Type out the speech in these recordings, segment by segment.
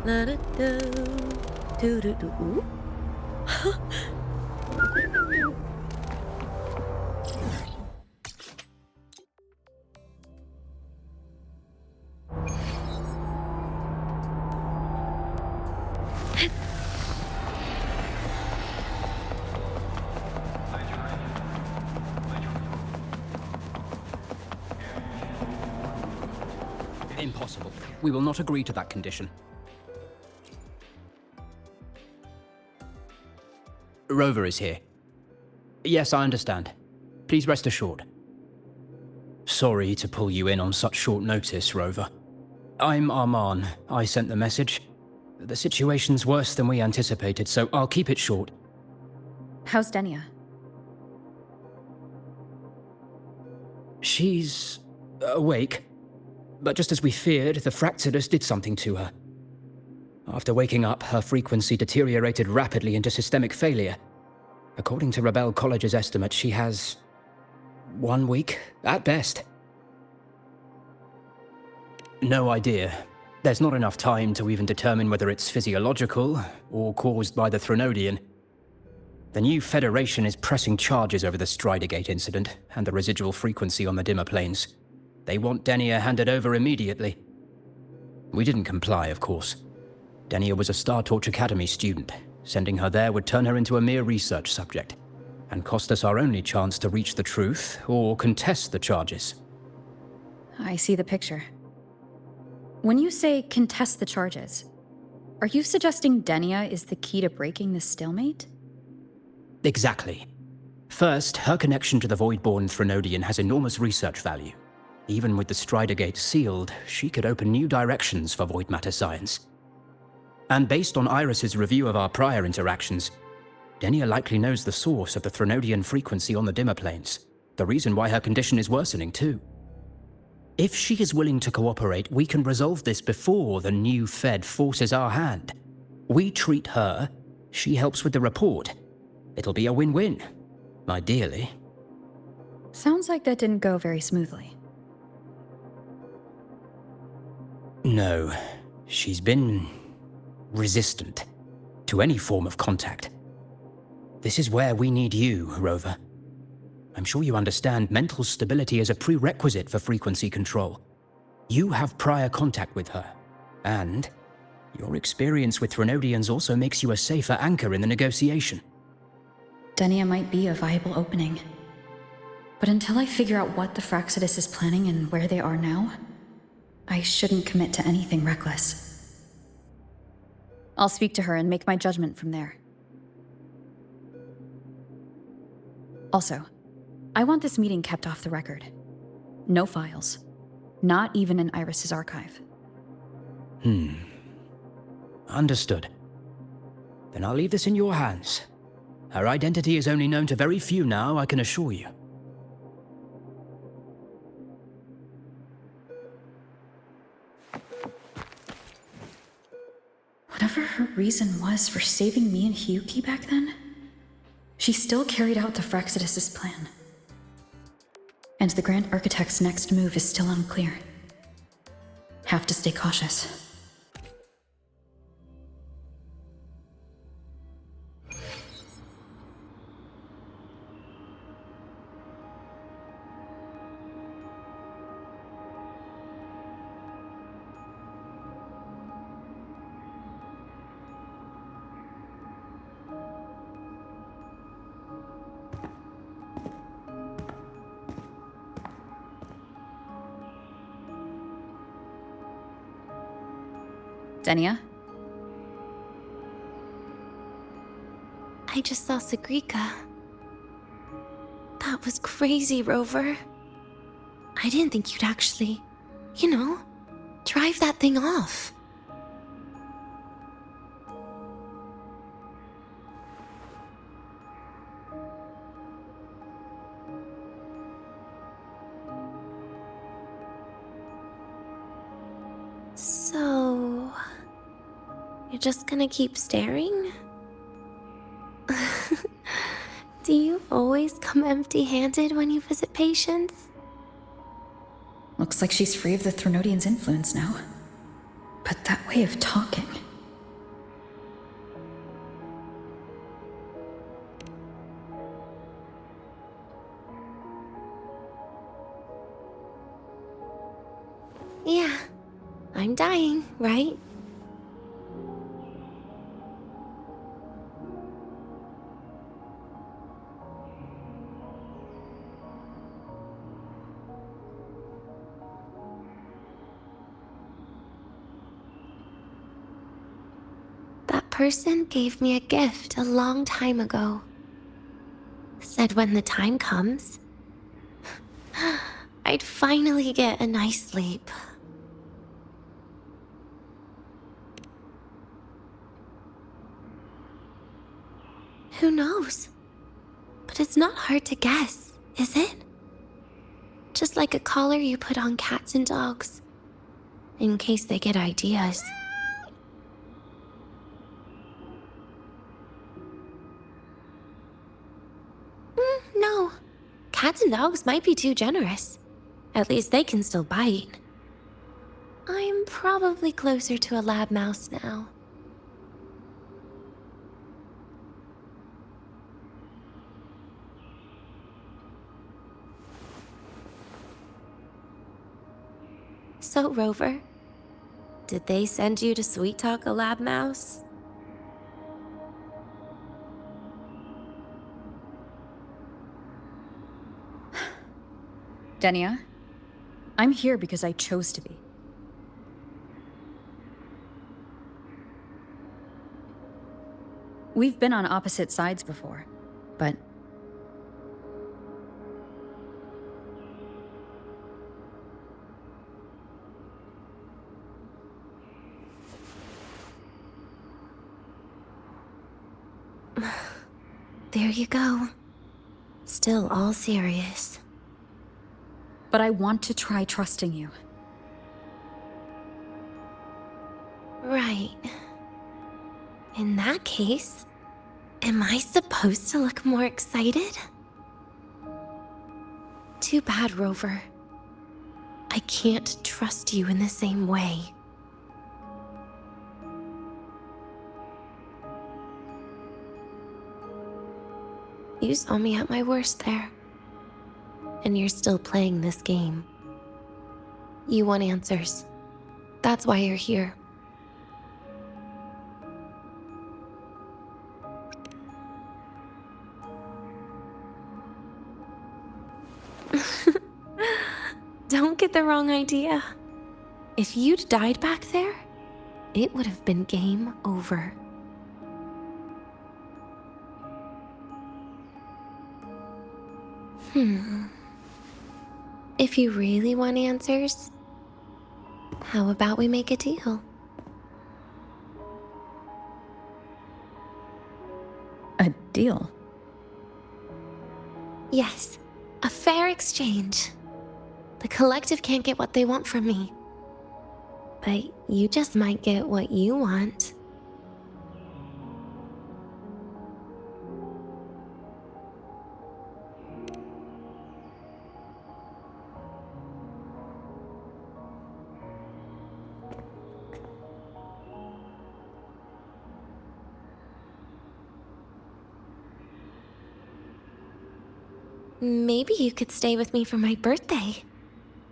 Let it go. Do do do. Ooh. Impossible. We will not agree to that condition. Rover is here. Yes, I understand. Please rest assured. Sorry to pull you in on such short notice, Rover. I'm Arman. I sent the message. The situation's worse than we anticipated, so I'll keep it short. How's Denia? She's awake. But just as we feared, the Fractsidus did something to her. After waking up, her frequency deteriorated rapidly into systemic failure. According to Rebel College's estimate, she has 1 week, at best. No idea. There's not enough time to even determine whether it's physiological or caused by the Threnodian. The new Federation is pressing charges over the Stridergate incident and the residual frequency on the Dimmr Plains. They want Denia handed over immediately. We didn't comply, of course. Denia was a Star Torch Academy student. Sending her there would turn her into a mere research subject, and cost us our only chance to reach the truth or contest the charges. I see the picture. When you say contest the charges, are you suggesting Denia is the key to breaking this stalemate? Exactly. First, her connection to the Voidborn Threnodian has enormous research value. Even with the Stridergate sealed, she could open new directions for void matter science. And based on Iris's review of our prior interactions, Denia likely knows the source of the Threnodian frequency on the Dimmr Plains, the reason why her condition is worsening too. If she is willing to cooperate, we can resolve this before the new Fed forces our hand. We treat her, she helps with the report. It'll be a win-win, ideally. Sounds like that didn't go very smoothly. No, she's been resistant to any form of contact. This is where we need you, Rover. I'm sure you understand mental stability is a prerequisite for frequency control. You have prior contact with her, and your experience with Threnodians also makes you a safer anchor in the negotiation. Denia might be a viable opening. But until I figure out what the Fractsidus is planning and where they are now, I shouldn't commit to anything reckless. I'll speak to her and make my judgment from there. Also, I want this meeting kept off the record. No files. Not even in Iris's archive. Understood. Then I'll leave this in your hands. Her identity is only known to very few now, I can assure you. Whatever her reason was for saving me and Hyuki back then, she still carried out the Fractsidus' plan. And the Grand Architect's next move is still unclear. Have to stay cautious. Denia? I just saw Segrika. That was crazy, Rover. I didn't think you'd actually, drive that thing off. So, you're just gonna keep staring? Do you always come empty-handed when you visit patients? Looks like she's free of the Threnodian's influence now. But that way of talking... trying, right? That person gave me a gift a long time ago. Said when the time comes, I'd finally get a nice sleep. Who knows? But it's not hard to guess, is it? Just like a collar you put on cats and dogs, in case they get ideas. No. Cats and dogs might be too generous. At least they can still bite. I'm probably closer to a lab mouse now. So, Rover, did they send you to sweet talk a lab mouse? Denia, I'm here because I chose to be. We've been on opposite sides before, but... There you go. Still all serious. But I want to try trusting you. Right. In that case, am I supposed to look more excited? Too bad, Rover. I can't trust you in the same way. You saw me at my worst there. And you're still playing this game. You want answers. That's why you're here. Don't get the wrong idea. If you'd died back there, it would have been game over. If you really want answers, how about we make a deal? A deal? Yes, a fair exchange. The collective can't get what they want from me. But you just might get what you want. Maybe you could stay with me for my birthday.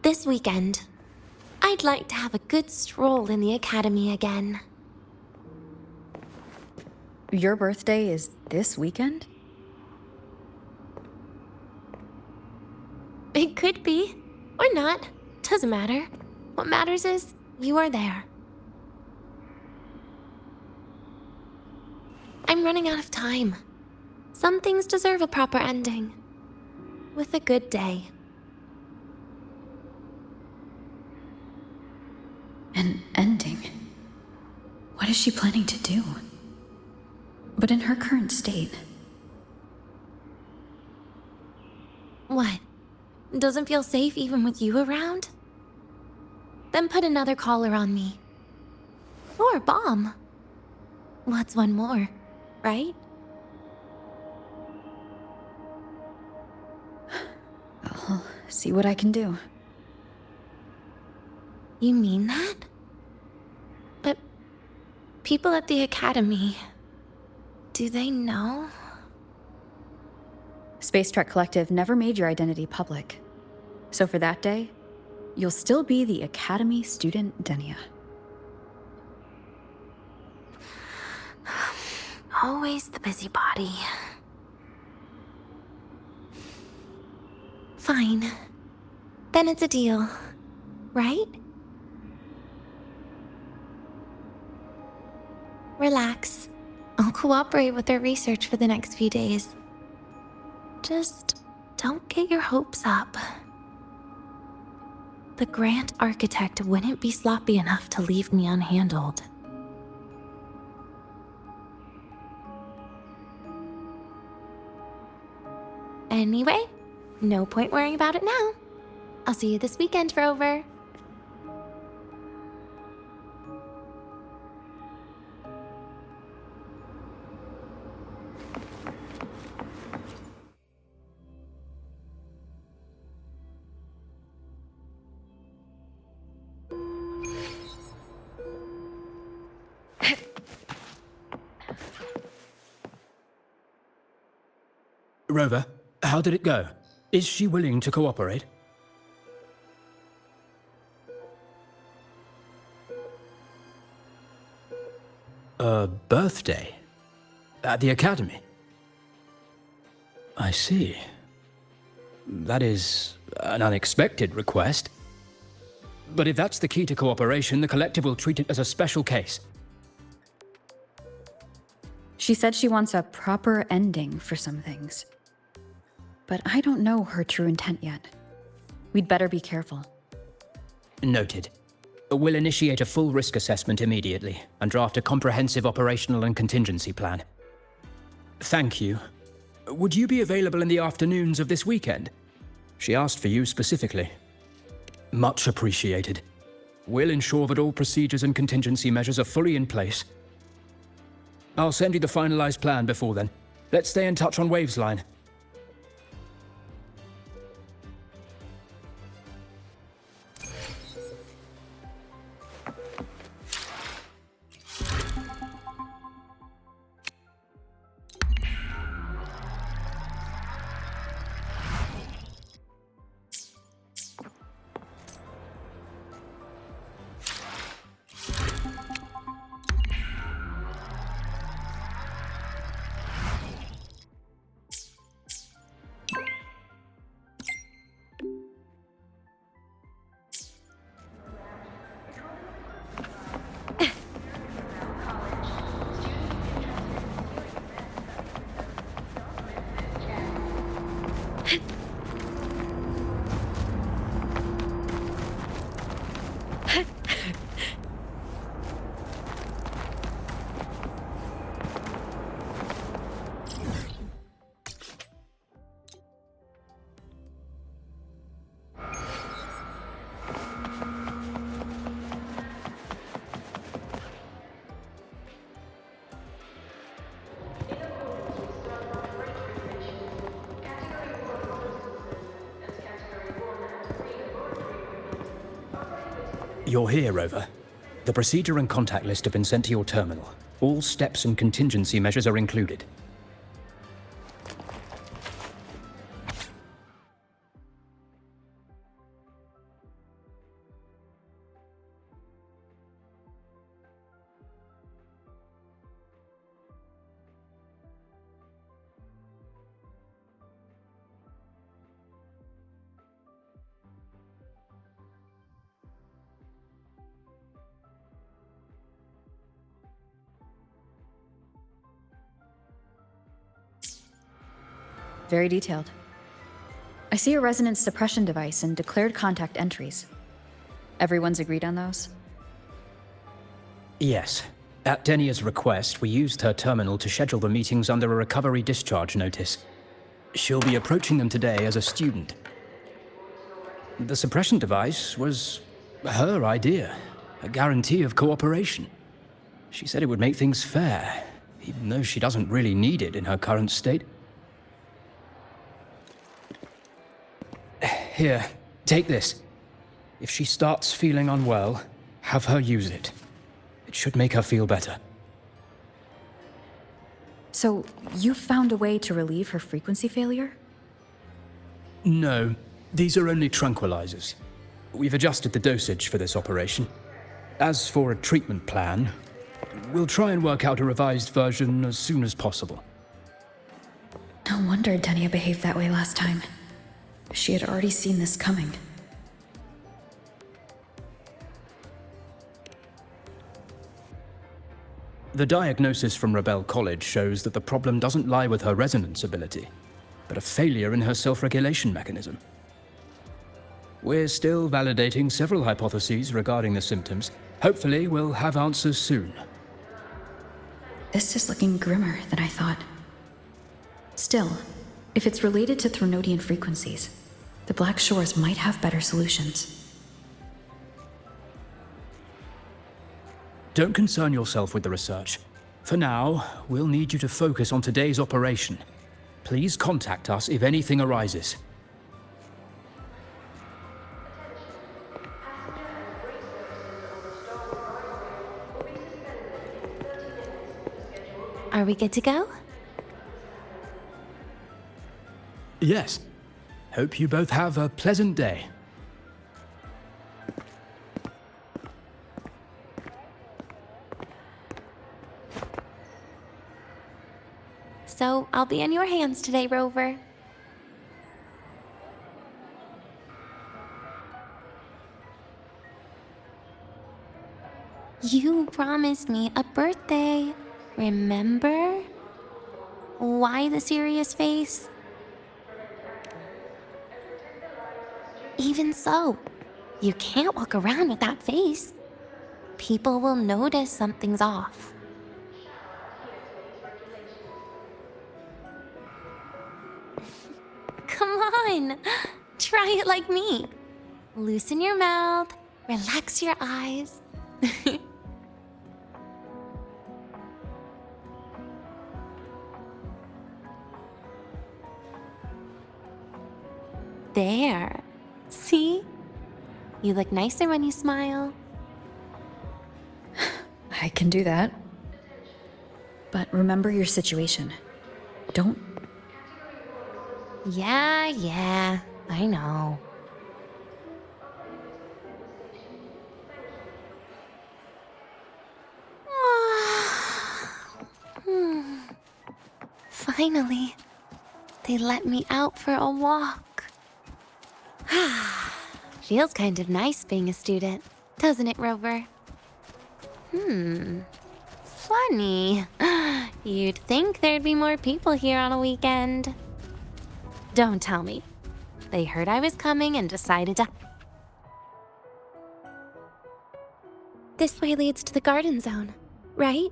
This weekend. I'd like to have a good stroll in the academy again. Your birthday is this weekend? It could be, or not. Doesn't matter. What matters is you are there. I'm running out of time. Some things deserve a proper ending. With a good day. An ending? What is she planning to do? But in her current state... What? Doesn't feel safe even with you around? Then put another collar on me. Or a bomb. What's one more, right? I'll see what I can do. You mean that? But people at the academy, do they know? Space Trek Collective never made your identity public. So for that day, you'll still be the Academy student Denia. Always the busybody. Fine. Then it's a deal, right? Relax. I'll cooperate with their research for the next few days. Just don't get your hopes up. The Grant Architect wouldn't be sloppy enough to leave me unhandled. Anyway, no point worrying about it now. I'll see you this weekend, Rover. Rover, how did it go? Is she willing to cooperate? A birthday? At the academy? I see. That is an unexpected request. But if that's the key to cooperation, the collective will treat it as a special case. She said she wants a proper ending for some things. But I don't know her true intent yet. We'd better be careful. Noted. We'll initiate a full risk assessment immediately and draft a comprehensive operational and contingency plan. Thank you. Would you be available in the afternoons of this weekend? She asked for you specifically. Much appreciated. We'll ensure that all procedures and contingency measures are fully in place. I'll send you the finalized plan before then. Let's stay in touch on Waves line. You're here, Rover. The procedure and contact list have been sent to your terminal. All steps and contingency measures are included. Very detailed. I see a resonance suppression device and declared contact entries. Everyone's agreed on those? Yes. At Denia's request, we used her terminal to schedule the meetings under a recovery discharge notice. She'll be approaching them today as a student. The suppression device was her idea, a guarantee of cooperation. She said it would make things fair, even though she doesn't really need it in her current state. Here, take this. If she starts feeling unwell, have her use it. It should make her feel better. So, you found a way to relieve her frequency failure? No, these are only tranquilizers. We've adjusted the dosage for this operation. As for a treatment plan, we'll try and work out a revised version as soon as possible. No wonder Denia behaved that way last time. She had already seen this coming. The diagnosis from Rebel College shows that the problem doesn't lie with her resonance ability, but a failure in her self-regulation mechanism. We're still validating several hypotheses regarding the symptoms. Hopefully, we'll have answers soon. This is looking grimmer than I thought. Still, if it's related to Threnodian frequencies, the Black Shores might have better solutions. Don't concern yourself with the research. For now, we'll need you to focus on today's operation. Please contact us if anything arises. Are we good to go? Yes. Hope you both have a pleasant day. So, I'll be in your hands today, Rover. You promised me a birthday, remember? Why the serious face? Even so, you can't walk around with that face. People will notice something's off. Come on, try it like me. Loosen your mouth, relax your eyes. There. See? You look nicer when you smile. I can do that. But remember your situation. Don't... Yeah, I know. Finally, they let me out for a walk. Feels kind of nice being a student, doesn't it, Rover? Funny. You'd think there'd be more people here on a weekend. Don't tell me. They heard I was coming and decided to... This way leads to the garden zone, right?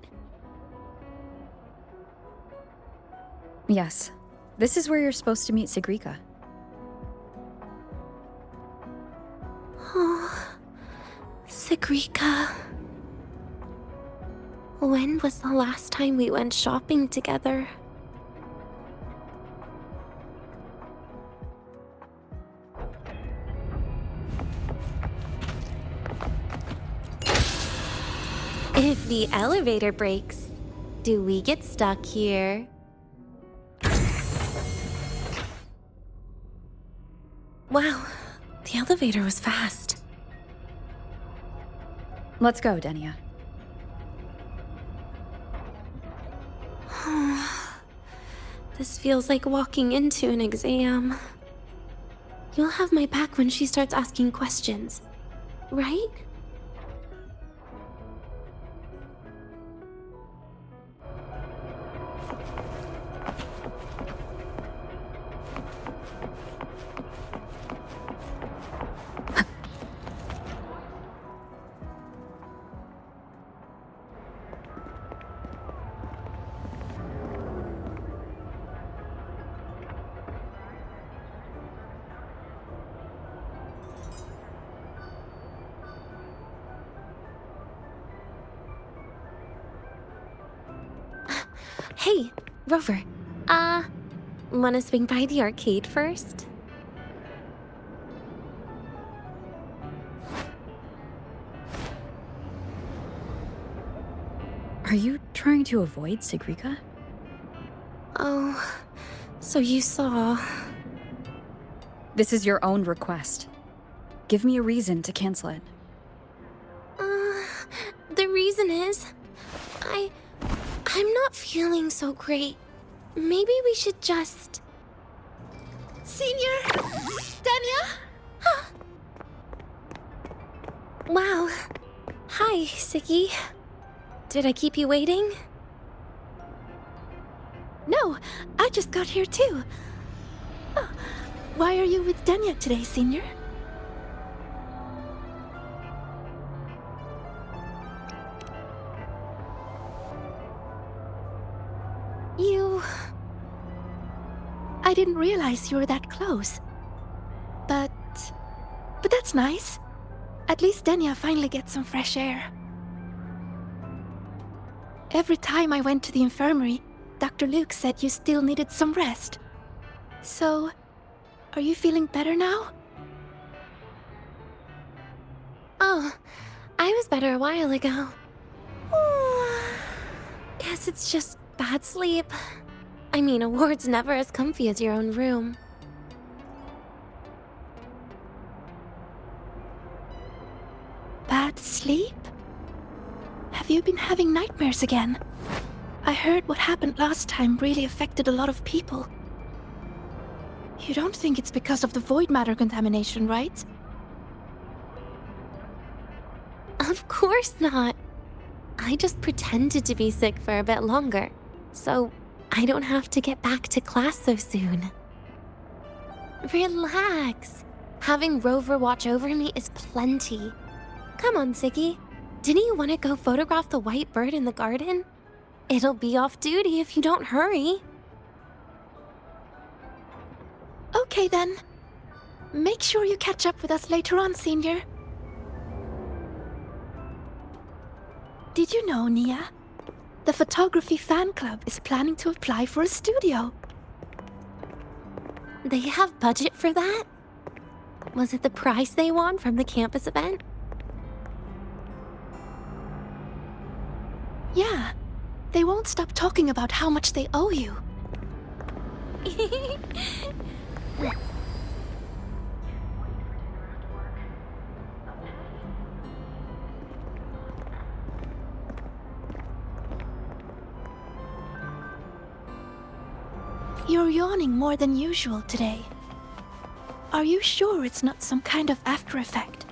Yes. This is where you're supposed to meet Segrika. Oh, Segrika. When was the last time we went shopping together? If the elevator breaks, do we get stuck here? Wow, the elevator was fast. Let's go, Denia. This feels like walking into an exam. You'll have my back when she starts asking questions, right? Hey, Rover. Wanna swing by the arcade first? Are you trying to avoid Segrika? Oh, so you saw... This is your own request. Give me a reason to cancel it. The reason is... not feeling so great. Maybe we should just... Senior! Denia! Wow. Hi, Segue. Did I keep you waiting? No, I just got here too. Oh, why are you with Denia today, Senior? I didn't realize you were that close. But that's nice. At least Denia finally gets some fresh air. Every time I went to the infirmary, Dr. Luke said you still needed some rest. So, are you feeling better now? Oh, I was better a while ago. Guess it's just bad sleep. I mean, a ward's never as comfy as your own room. Bad sleep? Have you been having nightmares again? I heard what happened last time really affected a lot of people. You don't think it's because of the void matter contamination, right? Of course not. I just pretended to be sick for a bit longer, so I don't have to get back to class so soon. Relax. Having Rover watch over me is plenty. Come on, Segue. Didn't you want to go photograph the white bird in the garden? It'll be off duty if you don't hurry. Okay then. Make sure you catch up with us later on, Senior. Did you know, Nia? The photography fan club is planning to apply for a studio. They have budget for that? Was it the prize they won from the campus event? Yeah. They won't stop talking about how much they owe you. You're yawning more than usual today. Are you sure it's not some kind of after effect?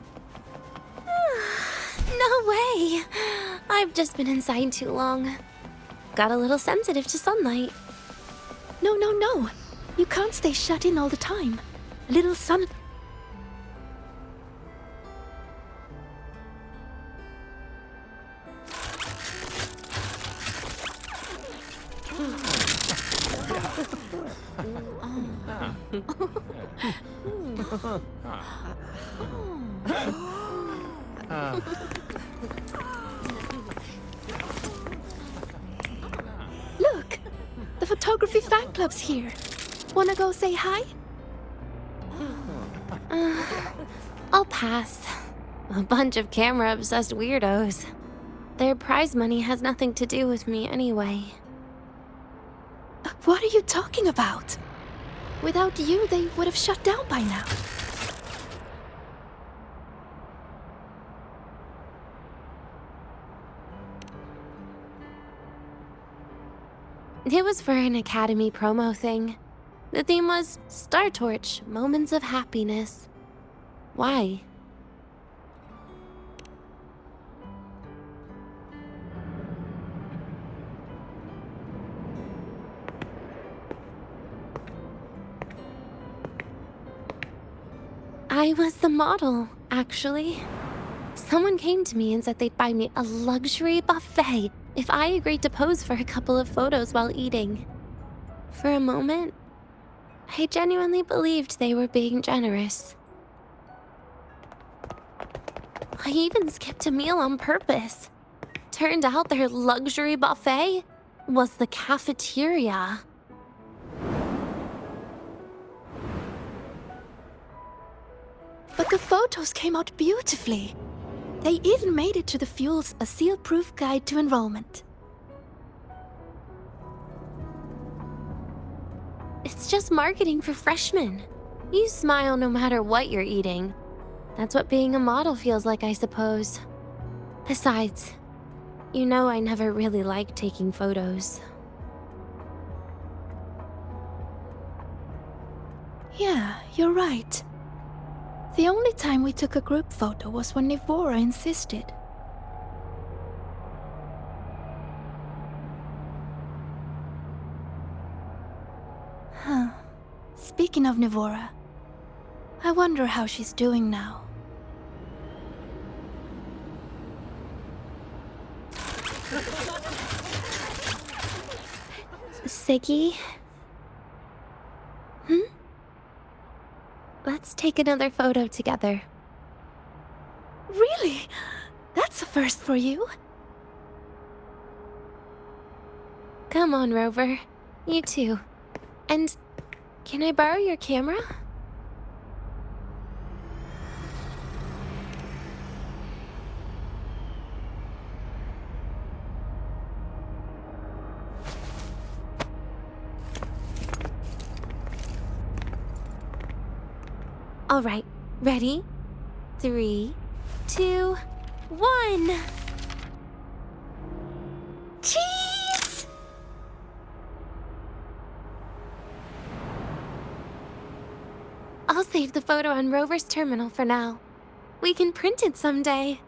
No way! I've just been inside too long. Got a little sensitive to sunlight. No. You can't stay shut in all the time. A little sun... Look! The photography fan club's here. Wanna go say hi? I'll pass. A bunch of camera-obsessed weirdos. Their prize money has nothing to do with me anyway. What are you talking about? Without you, they would have shut down by now. It was for an Academy promo thing. The theme was Star Torch, Moments of Happiness. Why? I was the model, actually. Someone came to me and said they'd buy me a luxury buffet if I agreed to pose for a couple of photos while eating. For a moment, I genuinely believed they were being generous. I even skipped a meal on purpose. Turned out their luxury buffet was the cafeteria. But the photos came out beautifully. They even made it to the Fuel's A Seal-Proof Guide to Enrollment. It's just marketing for freshmen. You smile no matter what you're eating. That's what being a model feels like, I suppose. Besides, you know I never really liked taking photos. You're right. The only time we took a group photo was when Nivora insisted. Huh. Speaking of Nivora, I wonder how she's doing now. Segue? Let's take another photo together. Really? That's a first for you. Come on, Rover. You too. And can I borrow your camera? All right, ready? 3, 2, 1. Cheese! I'll save the photo on Rover's terminal for now. We can print it someday.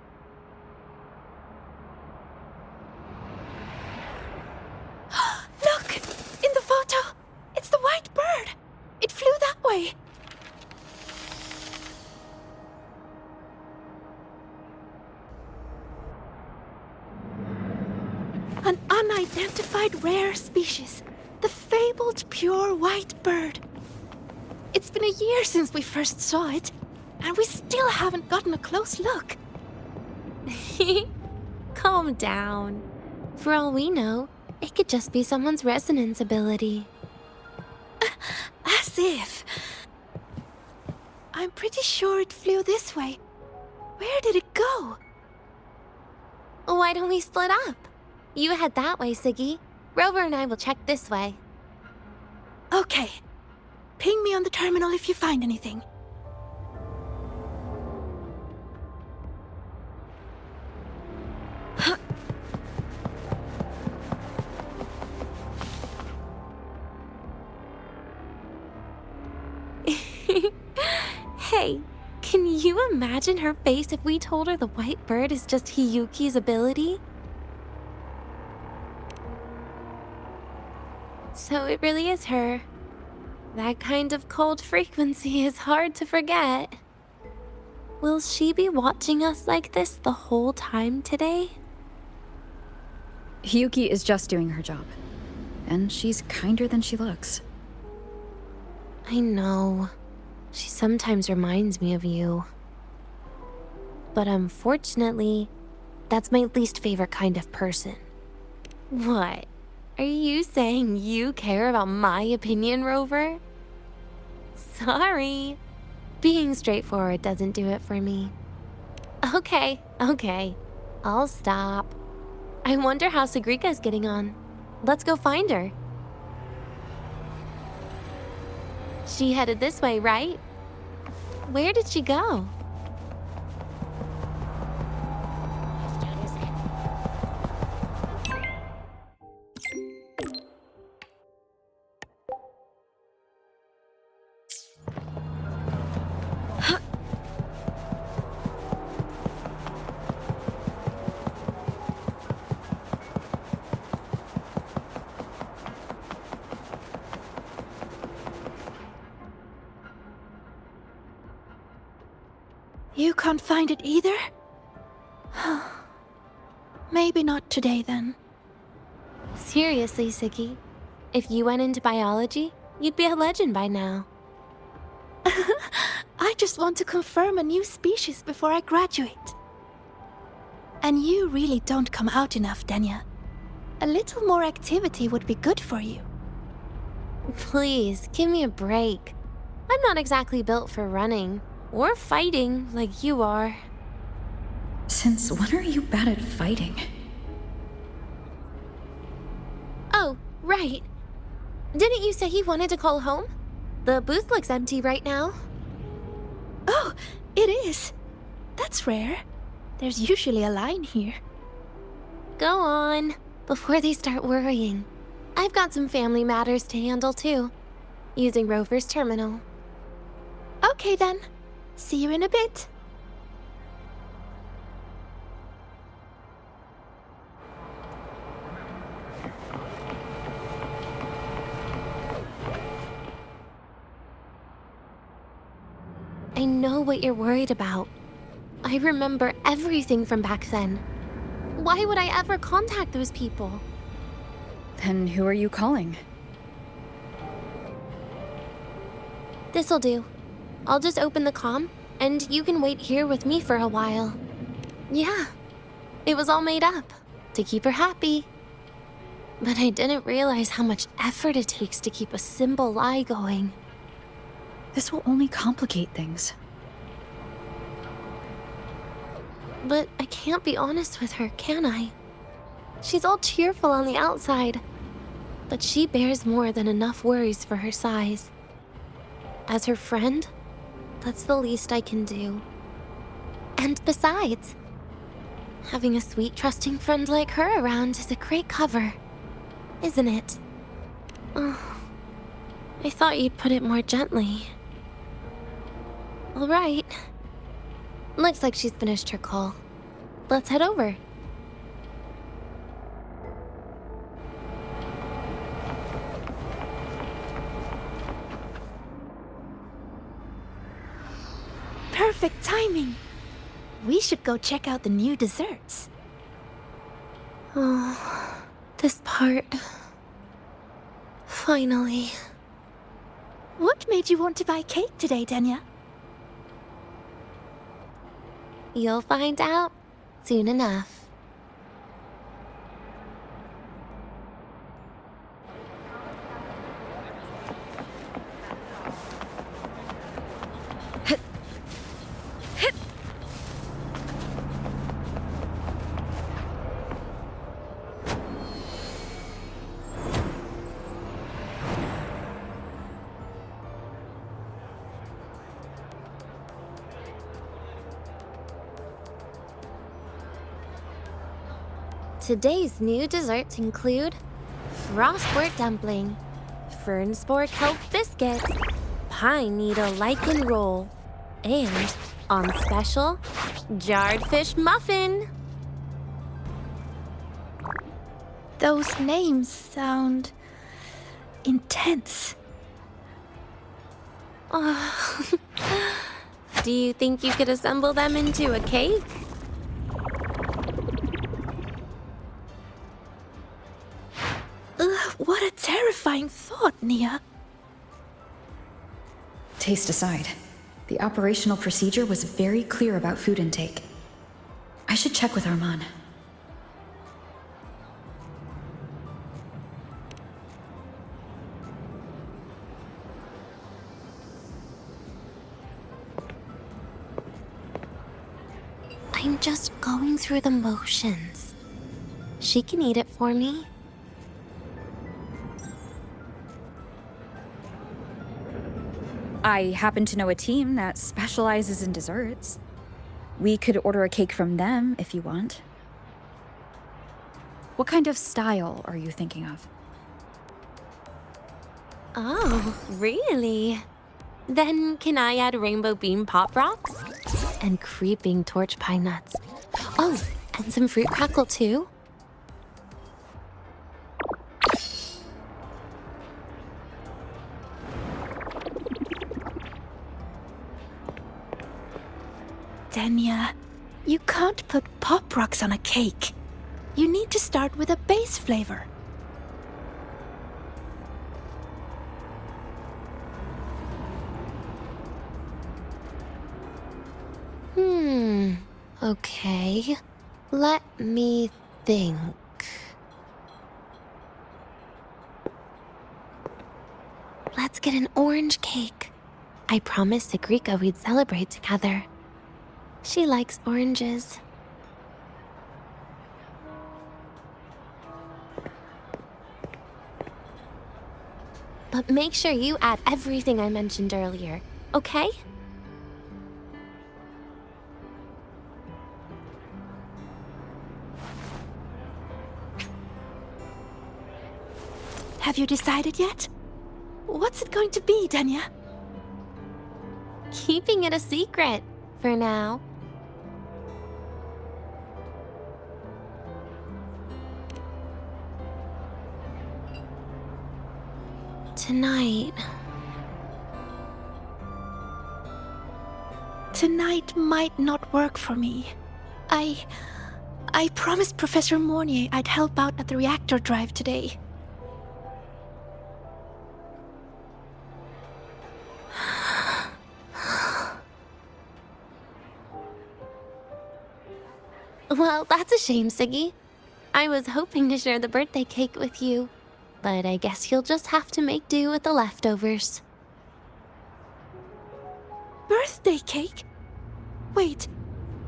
Look! In the photo! It's the white bird! It flew that way! An unidentified rare species. The fabled pure white bird. It's been a year since we first saw it, and we still haven't gotten a close look. Calm down. For all we know, it could just be someone's resonance ability. As if. I'm pretty sure it flew this way. Where did it go? Why don't we split up? You head that way, Segue. Rover and I will check this way. Okay. Ping me on the terminal if you find anything. Hey, can you imagine her face if we told her the white bird is just Hiyuki's ability? So it really is her. That kind of cold frequency is hard to forget. Will she be watching us like this the whole time today? Hiyuki is just doing her job. And she's kinder than she looks. I know. She sometimes reminds me of you. But unfortunately, that's my least favorite kind of person. What? Are you saying you care about my opinion, Rover? Sorry. Being straightforward doesn't do it for me. Okay. I'll stop. I wonder how Sagrika's getting on. Let's go find her. She headed this way, right? Where did she go? You can't find it either? Maybe not today then. Seriously, Segue. If you went into biology, you'd be a legend by now. I just want to confirm a new species before I graduate. And you really don't come out enough, Denia. A little more activity would be good for you. Please, give me a break. I'm not exactly built for running or fighting like you are. Since when are you bad at fighting? Oh, right. Didn't you say you wanted to call home? The booth looks empty right now. Oh, it is. That's rare. There's usually a line here. Go on, before they start worrying. I've got some family matters to handle too, using Rover's terminal. Okay then. See you in a bit. I know what you're worried about. I remember everything from back then. Why would I ever contact those people? Then who are you calling? This'll do. I'll just open the comm, and you can wait here with me for a while. Yeah, it was all made up, to keep her happy. But I didn't realize how much effort it takes to keep a simple lie going. This will only complicate things. But I can't be honest with her, can I? She's all cheerful on the outside, but she bears more than enough worries for her size. As her friend, that's the least I can do. And besides, having a sweet, trusting friend like her around is a great cover, isn't it? Oh, I thought you'd put it more gently. All right. Looks like she's finished her call. Let's head over. Perfect timing. We should go check out the new desserts. Oh, this part. Finally. What made you want to buy cake today, Denia? You'll find out soon enough. Today's new desserts include frostwort dumpling, fern spore kelp biscuit, pine needle lichen roll, and, on special, jarred fish muffin. Those names sound intense. Oh. Do you think you could assemble them into a cake? What a terrifying thought, Nia. Taste aside, the operational procedure was very clear about food intake. I should check with Arman. I'm just going through the motions. She can eat it for me. I happen to know a team that specializes in desserts. We could order a cake from them if you want. What kind of style are you thinking of? Oh, really? Then can I add rainbow bean pop rocks? And creeping torch pine nuts. Oh, and some fruit crackle too? Denia, you can't put pop rocks on a cake. You need to start with a base flavor. Okay. Let me think. Let's get an orange cake. I promised Segrika we'd celebrate together. She likes oranges. But make sure you add everything I mentioned earlier, okay? Have you decided yet? What's it going to be, Denia? Keeping it a secret for now. Tonight might not work for me. I promised Professor Mornier I'd help out at the reactor drive today. Well, that's a shame, Siggy. I was hoping to share the birthday cake with you, but I guess you'll just have to make do with the leftovers. Birthday cake? Wait,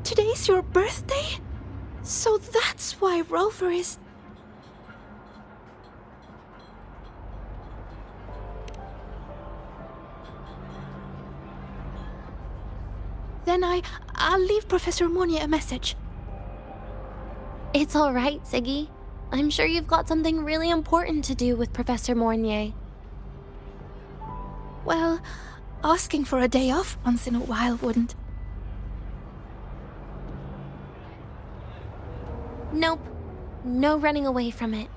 today's your birthday? So that's why Rover is... Then I'll leave Professor Mornier a message. It's all right, Siggy. I'm sure you've got something really important to do with Professor Mornier. Well, asking for a day off once in a while wouldn't. Nope. No running away from it.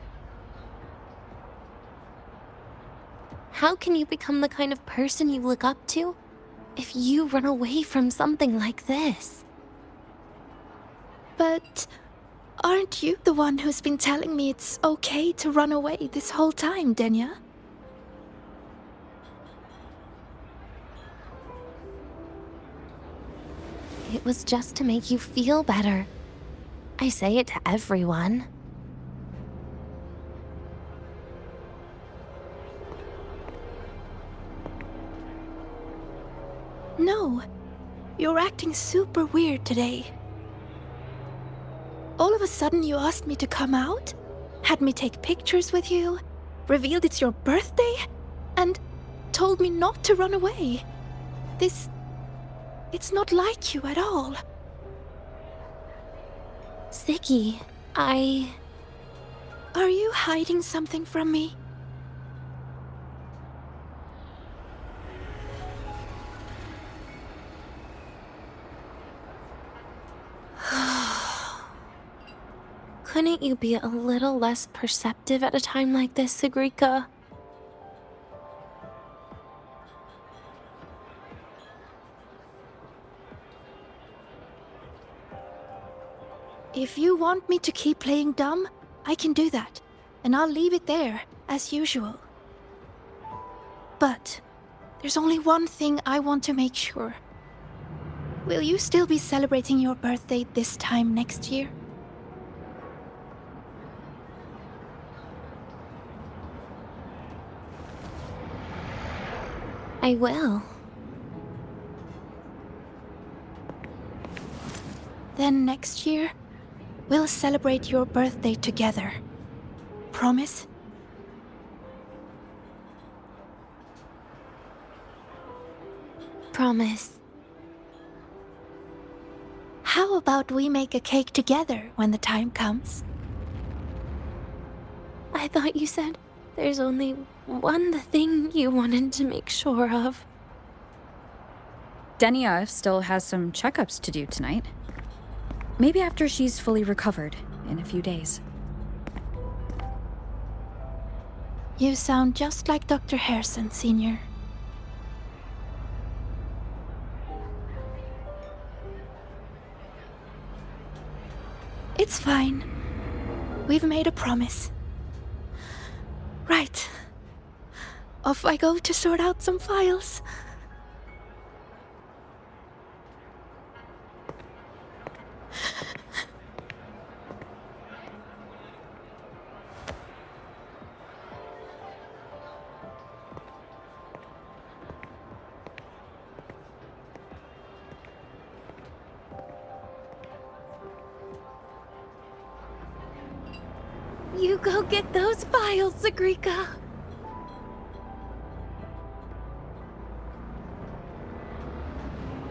How can you become the kind of person you look up to if you run away from something like this? But aren't you the one who's been telling me it's okay to run away this whole time, Denia? It was just to make you feel better. I say it to everyone. No, you're acting super weird today. All of a sudden you asked me to come out, had me take pictures with you, revealed it's your birthday, and told me not to run away. It's not like you at all. Siggy, Are you hiding something from me? Couldn't you be a little less perceptive at a time like this, Sigrika? If you want me to keep playing dumb, I can do that, and I'll leave it there, as usual. But there's only one thing I want to make sure. Will you still be celebrating your birthday this time next year? I will. Then next year, we'll celebrate your birthday together. Promise? Promise. How about we make a cake together when the time comes? I thought you said there's only one thing you wanted to make sure of. Denia still has some checkups to do tonight. Maybe after she's fully recovered in a few days. You sound just like Dr. Harrison, Sr. It's fine. We've made a promise. Right. Off I go to sort out some files. You go get those files, Sigrika.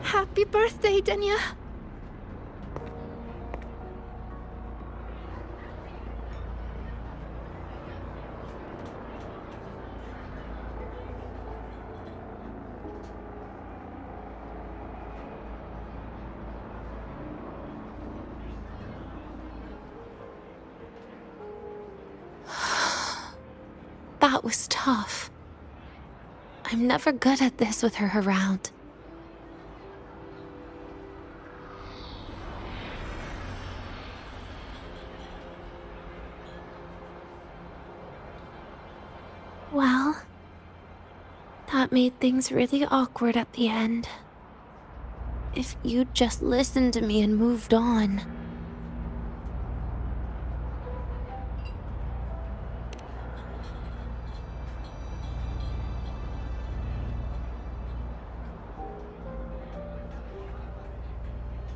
Happy birthday, Denia. That was tough. I'm never good at this with her around. Well, that made things really awkward at the end. If you'd just listened to me and moved on.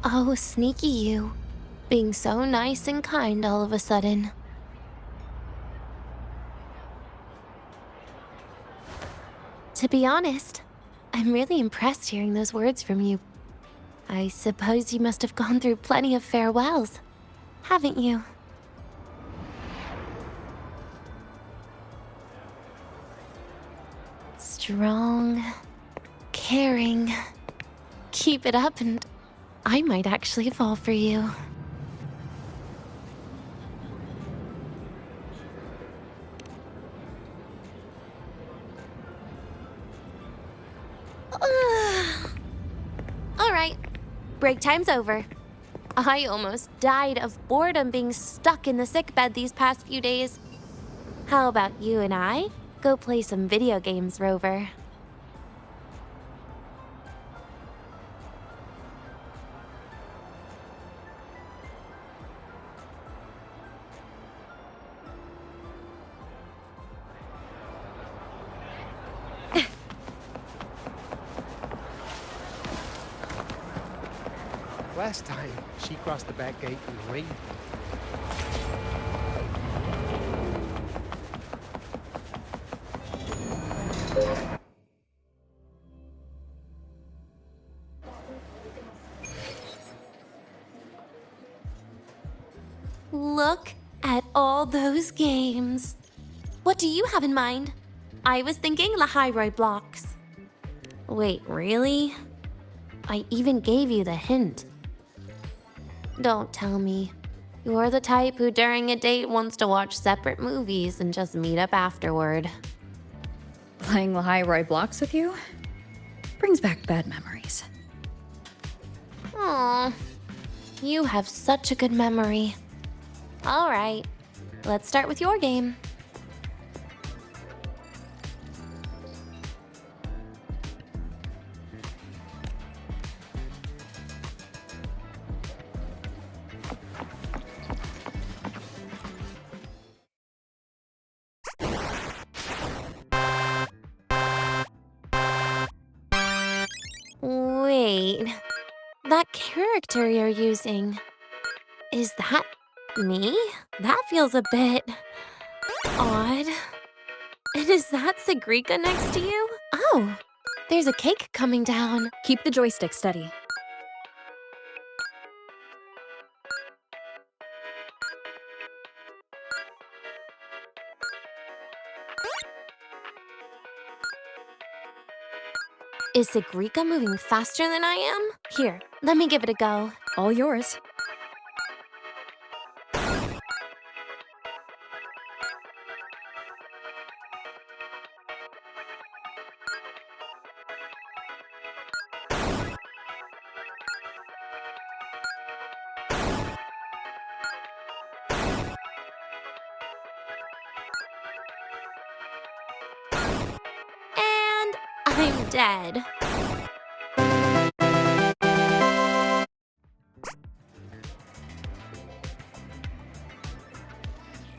Oh, sneaky you. Being so nice and kind all of a sudden. To be honest, I'm really impressed hearing those words from you. I suppose you must have gone through plenty of farewells, haven't you? Strong, caring. Keep it up and I might actually fall for you. Alright, break time's over. I almost died of boredom being stuck in the sickbed these past few days. How about you and I go play some video games, Rover? Last time, she crossed the back gate in the rain. Look at all those games. What do you have in mind? I was thinking Lahiroi blocks. Wait, really? I even gave you the hint. Don't tell me. You're the type who during a date wants to watch separate movies and just meet up afterward. Playing Lahiroi blocks with you brings back bad memories. Aw, you have such a good memory. All right, let's start with your game. Wait, that character you're using, is that me? That feels a bit odd. And is that Segue next to you? Oh, there's a cake coming down. Keep the joystick steady. Is Segue moving faster than I am? Here, let me give it a go. All yours. And I'm dead.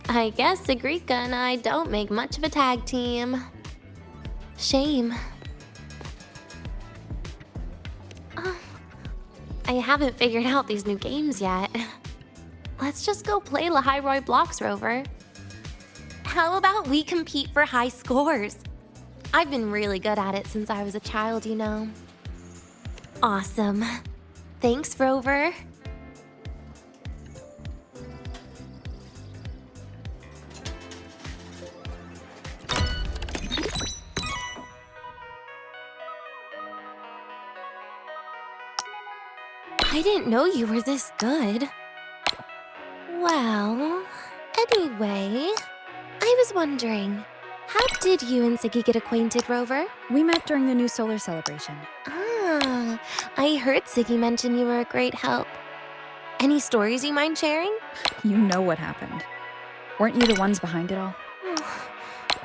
I guess Segue and I don't make much of a tag team. Shame. I haven't figured out these new games yet. Let's just go play Lahiroi blocks, Rover. How about we compete for high scores? I've been really good at it since I was a child, you know. Awesome. Thanks, Rover. I didn't know you were this good. Well, anyway, I was wondering, How did you and Segue get acquainted, Rover? We met during the new solar celebration. Ah, I heard Segue mention you were a great help. Any stories you mind sharing? You know what happened. Weren't you the ones behind it all?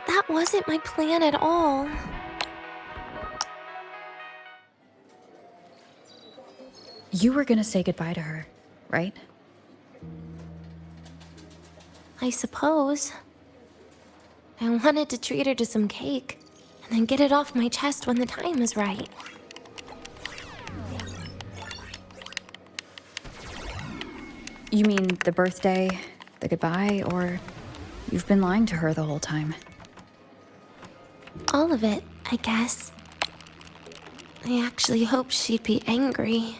That wasn't my plan at all. You were gonna say goodbye to her, right? I suppose. I wanted to treat her to some cake, and then get it off my chest when the time is right. You mean the birthday, the goodbye, or you've been lying to her the whole time? All of it, I guess. I actually hoped she'd be angry.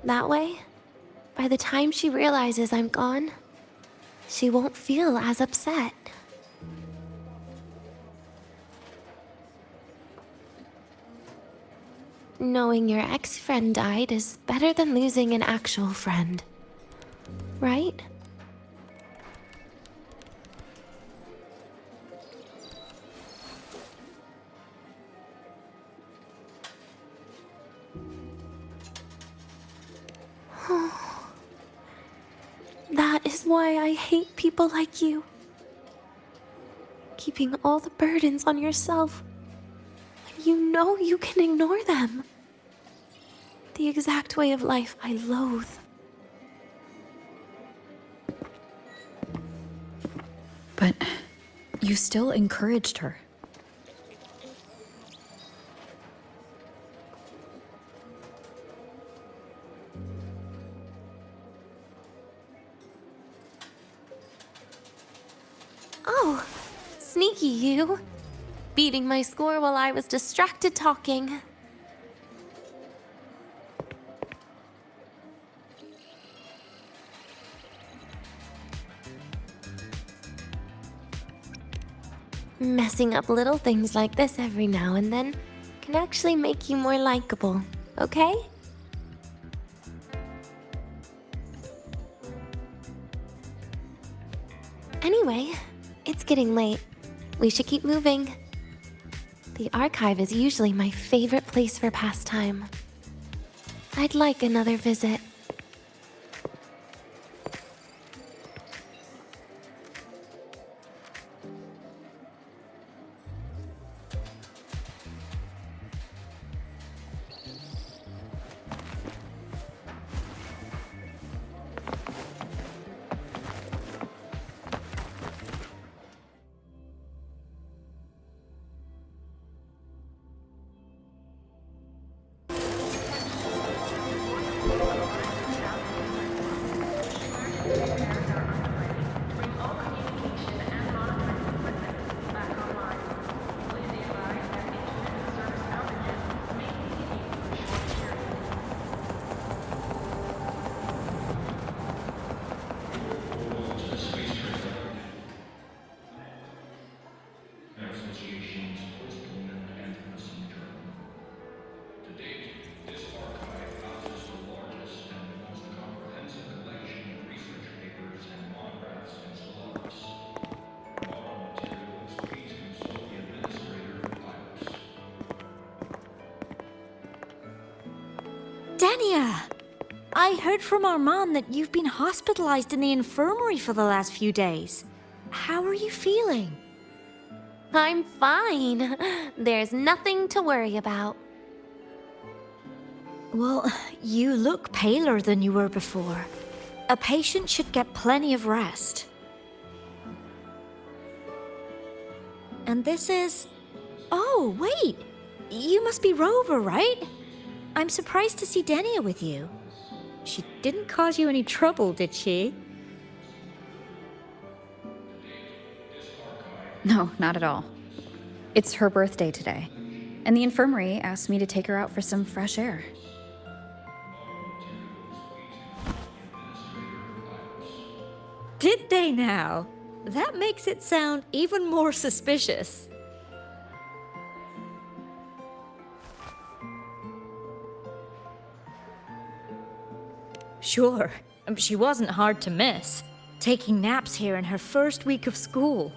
That way, by the time she realizes I'm gone, she won't feel as upset. Knowing your ex-friend died is better than losing an actual friend. Right? That is why I hate people like you. Keeping all the burdens on yourself when you know you can ignore them. The exact way of life I loathe. But you still encouraged her. Oh, sneaky you. Beating my score while I was distracted talking. Messing up little things like this every now and then can actually make you more likable, okay? Anyway, it's getting late. We should keep moving. The archive is usually my favorite place for pastime. I'd like another visit. Denia! I heard from Armand that you've been hospitalized in the infirmary for the last few days. How are you feeling? I'm fine. There's nothing to worry about. Well, you look paler than you were before. A patient should get plenty of rest. And this is... Oh, wait! You must be Rover, right? I'm surprised to see Denia with you. She didn't cause you any trouble, did she? No, not at all. It's her birthday today, and the infirmary asked me to take her out for some fresh air. Did they now? That makes it sound even more suspicious. Sure, she wasn't hard to miss, taking naps here in her first week of school.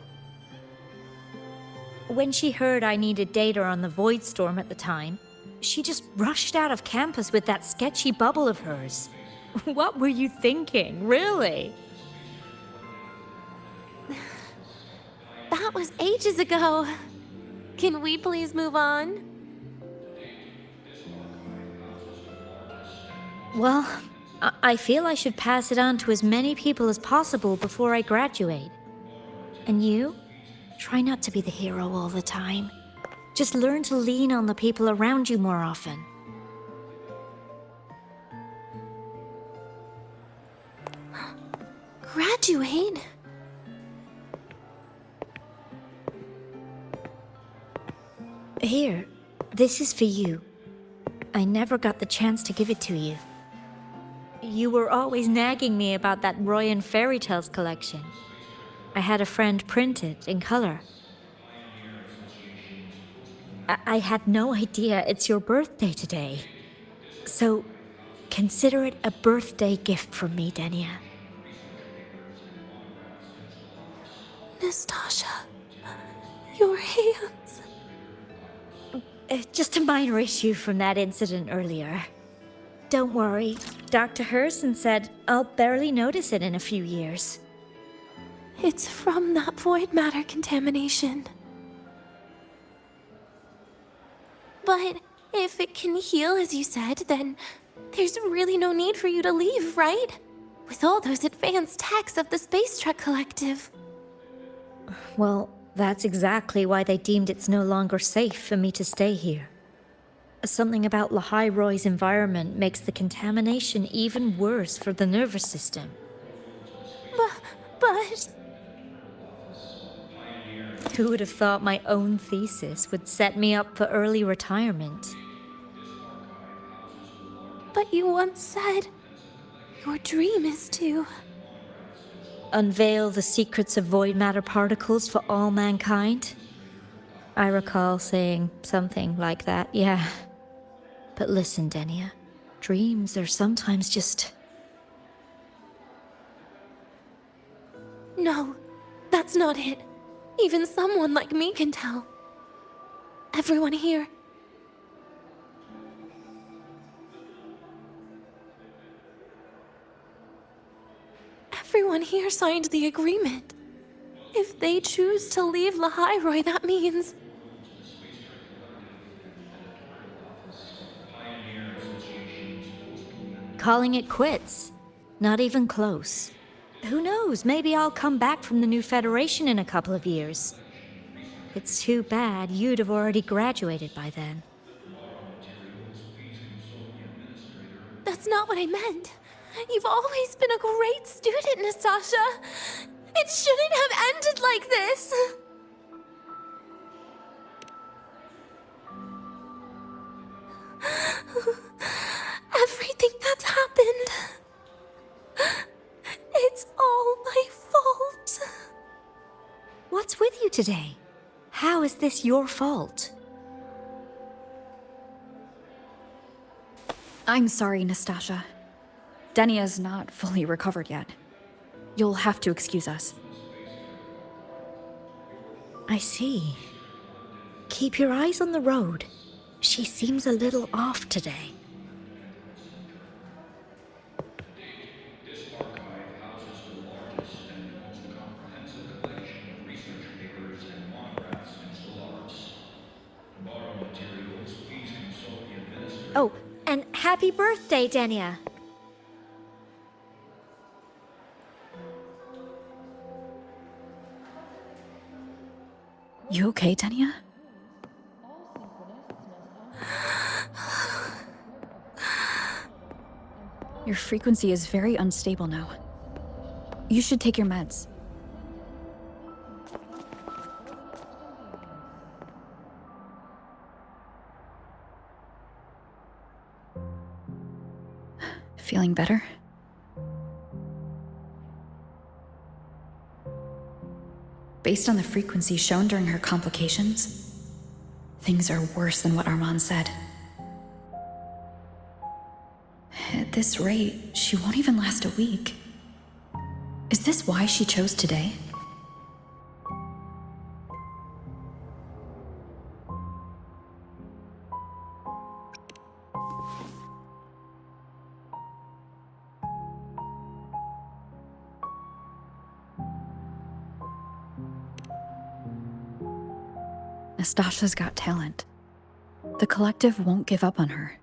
When she heard I needed data on the Void Storm at the time, she just rushed out of campus with that sketchy bubble of hers. What were you thinking, really? That was ages ago. Can we please move on? Well, I feel I should pass it on to as many people as possible before I graduate. And you? Try not to be the hero all the time. Just learn to lean on the people around you more often. Graduate? Here, this is for you. I never got the chance to give it to you. You were always nagging me about that Royan Fairy Tales collection. I had a friend print it in color. I had no idea it's your birthday today. So, consider it a birthday gift from me, Denia. Nastasha, your hands. Just a minor issue from that incident earlier. Don't worry, Dr. Herson said I'll barely notice it in a few years. It's from that void matter contamination. But if it can heal, as you said, then there's really no need for you to leave, right? With all those advanced techs of the Space Trek Collective. Well, that's exactly why they deemed it's no longer safe for me to stay here. Something about Lahai-Roy's environment makes the contamination even worse for the nervous system. But... Who would have thought my own thesis would set me up for early retirement? But you once said your dream is to... Unveil the secrets of void matter particles for all mankind? I recall saying something like that, yeah. But listen, Denia, dreams are sometimes just... No, that's not it. Even someone like me can tell. Everyone here. Everyone here signed the agreement. If they choose to leave Lahai-Roy, that means... Calling it quits. Not even close. Who knows, maybe I'll come back from the new Federation in a couple of years. It's too bad you'd have already graduated by then. That's not what I meant. You've always been a great student, Nastasha. It shouldn't have ended like this. Everything that's happened... It's all my fault. What's with you today? How is this your fault? I'm sorry, Nastasha. Denia's not fully recovered yet. You'll have to excuse us. I see. Keep your eyes on the road. She seems a little off today. Oh, and happy birthday, Denia! You okay, Denia? Your frequency is very unstable now. You should take your meds. Feeling better? Based on the frequency shown during her complications, things are worse than what Armand said. At this rate, she won't even last a week. Is this why she chose today? Nastasha's got talent. The collective won't give up on her.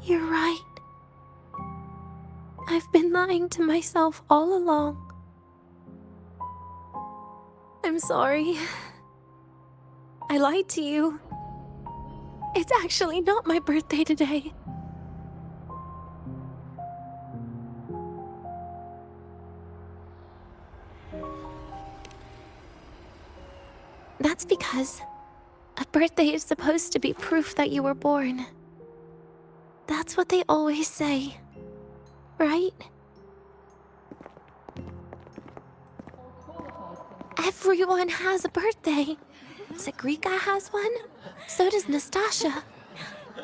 You're right. I've been lying to myself all along. I'm sorry. I lied to you. It's actually not my birthday today. That's because a birthday is supposed to be proof that you were born. That's what they always say, right? Everyone has a birthday. Zagrika has one, so does Nastasha.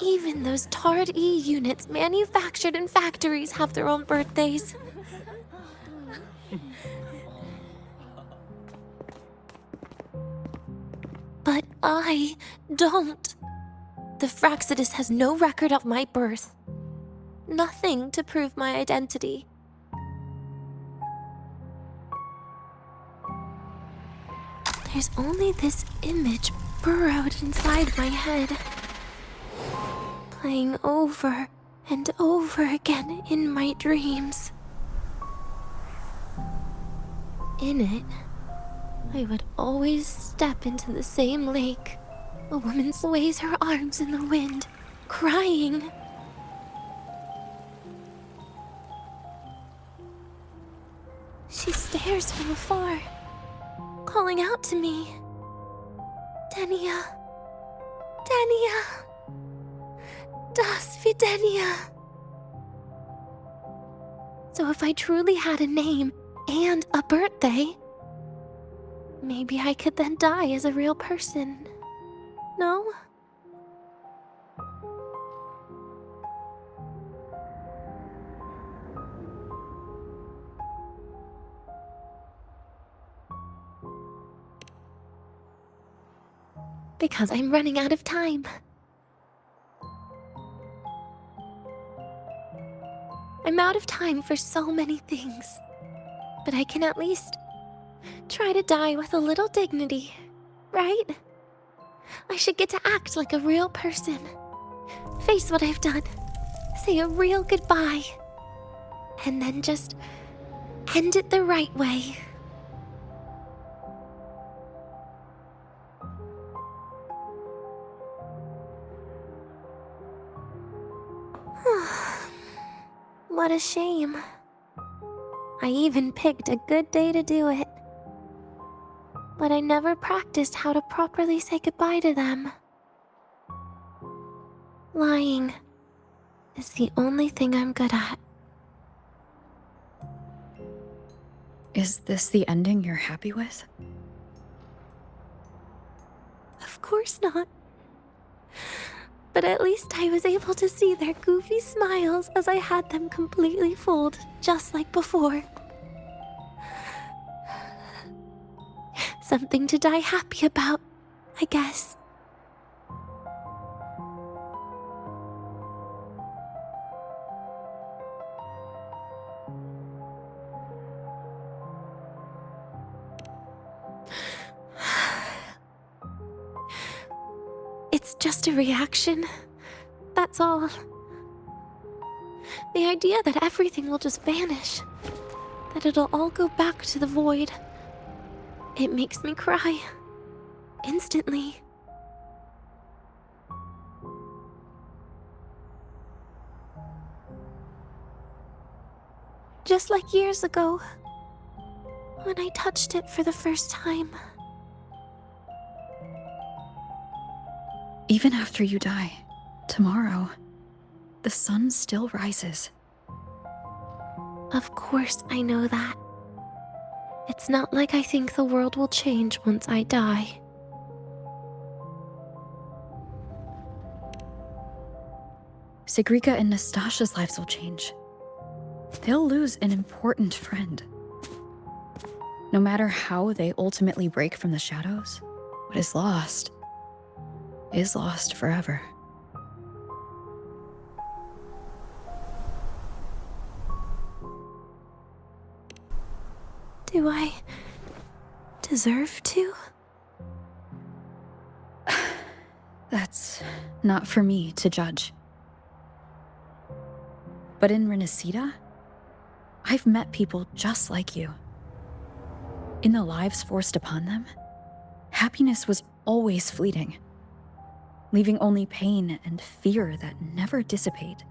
Even those tarred E units manufactured in factories have their own birthdays. But I don't. The Fractsidus has no record of my birth. Nothing to prove my identity. There's only this image burrowed inside my head, playing over and over again in my dreams. In it, I would always step into the same lake. A woman sways her arms in the wind, crying. She stares from afar, calling out to me. Denia. Denia. Das wie Denia. So if I truly had a name and a birthday, maybe I could then die as a real person. No? Because I'm running out of time. I'm out of time for so many things. But I can at least try to die with a little dignity, right? I should get to act like a real person. Face what I've done. Say a real goodbye. And then just end it the right way. What a shame. I even picked a good day to do it. But I never practiced how to properly say goodbye to them. Lying is the only thing I'm good at. Is this the ending you're happy with? Of course not. But at least I was able to see their goofy smiles as I had them completely fooled, just like before. Something to die happy about, I guess. It's just a reaction. That's all. The idea that everything will just vanish, that it'll all go back to the void, it makes me cry. Instantly. Just like years ago, when I touched it for the first time. Even after you die, tomorrow, the sun still rises. Of course I know that. It's not like I think the world will change once I die. Sigrika and Nastasha's lives will change. They'll lose an important friend. No matter how they ultimately break from the shadows, what is lost forever. Do I deserve to? That's not for me to judge. But in Renacida, I've met people just like you. In the lives forced upon them, happiness was always fleeting, leaving only pain and fear that never dissipate.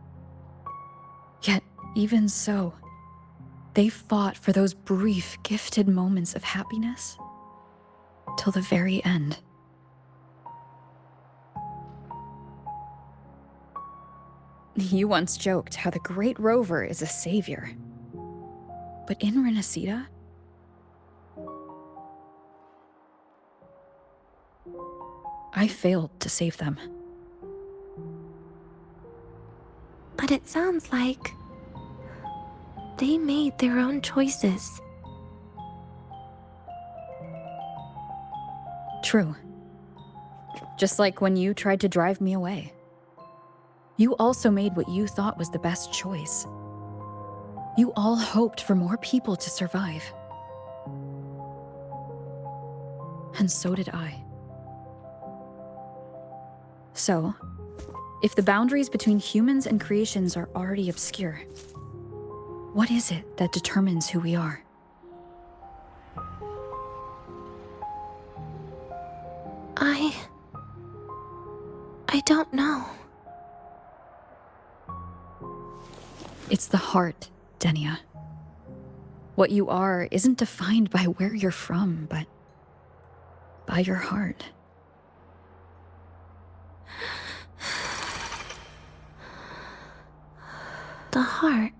Yet, even so, they fought for those brief, gifted moments of happiness till the very end. You once joked how the great Rover is a savior. But in Renacida, I failed to save them. But it sounds like they made their own choices. True. Just like when you tried to drive me away. You also made what you thought was the best choice. You all hoped for more people to survive. And so did I. So, if the boundaries between humans and creations are already obscure, what is it that determines who we are? I don't know. It's the heart, Denia. What you are isn't defined by where you're from, but by your heart. The heart.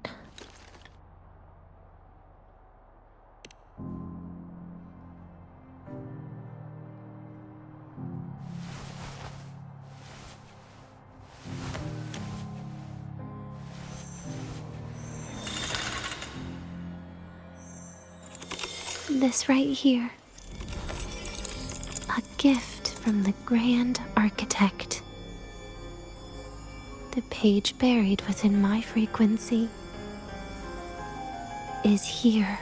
This right here. A gift from the Grand Architect. The page buried within my frequency is here.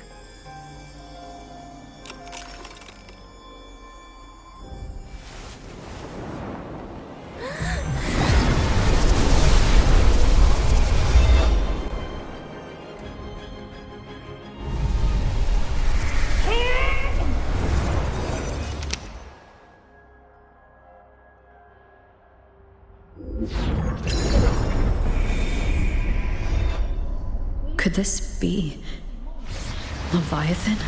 Could this be Leviathan?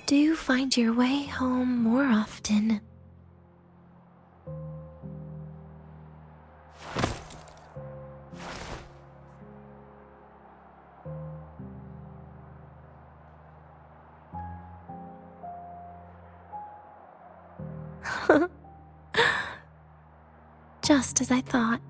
Do find your way home more often. Just as I thought.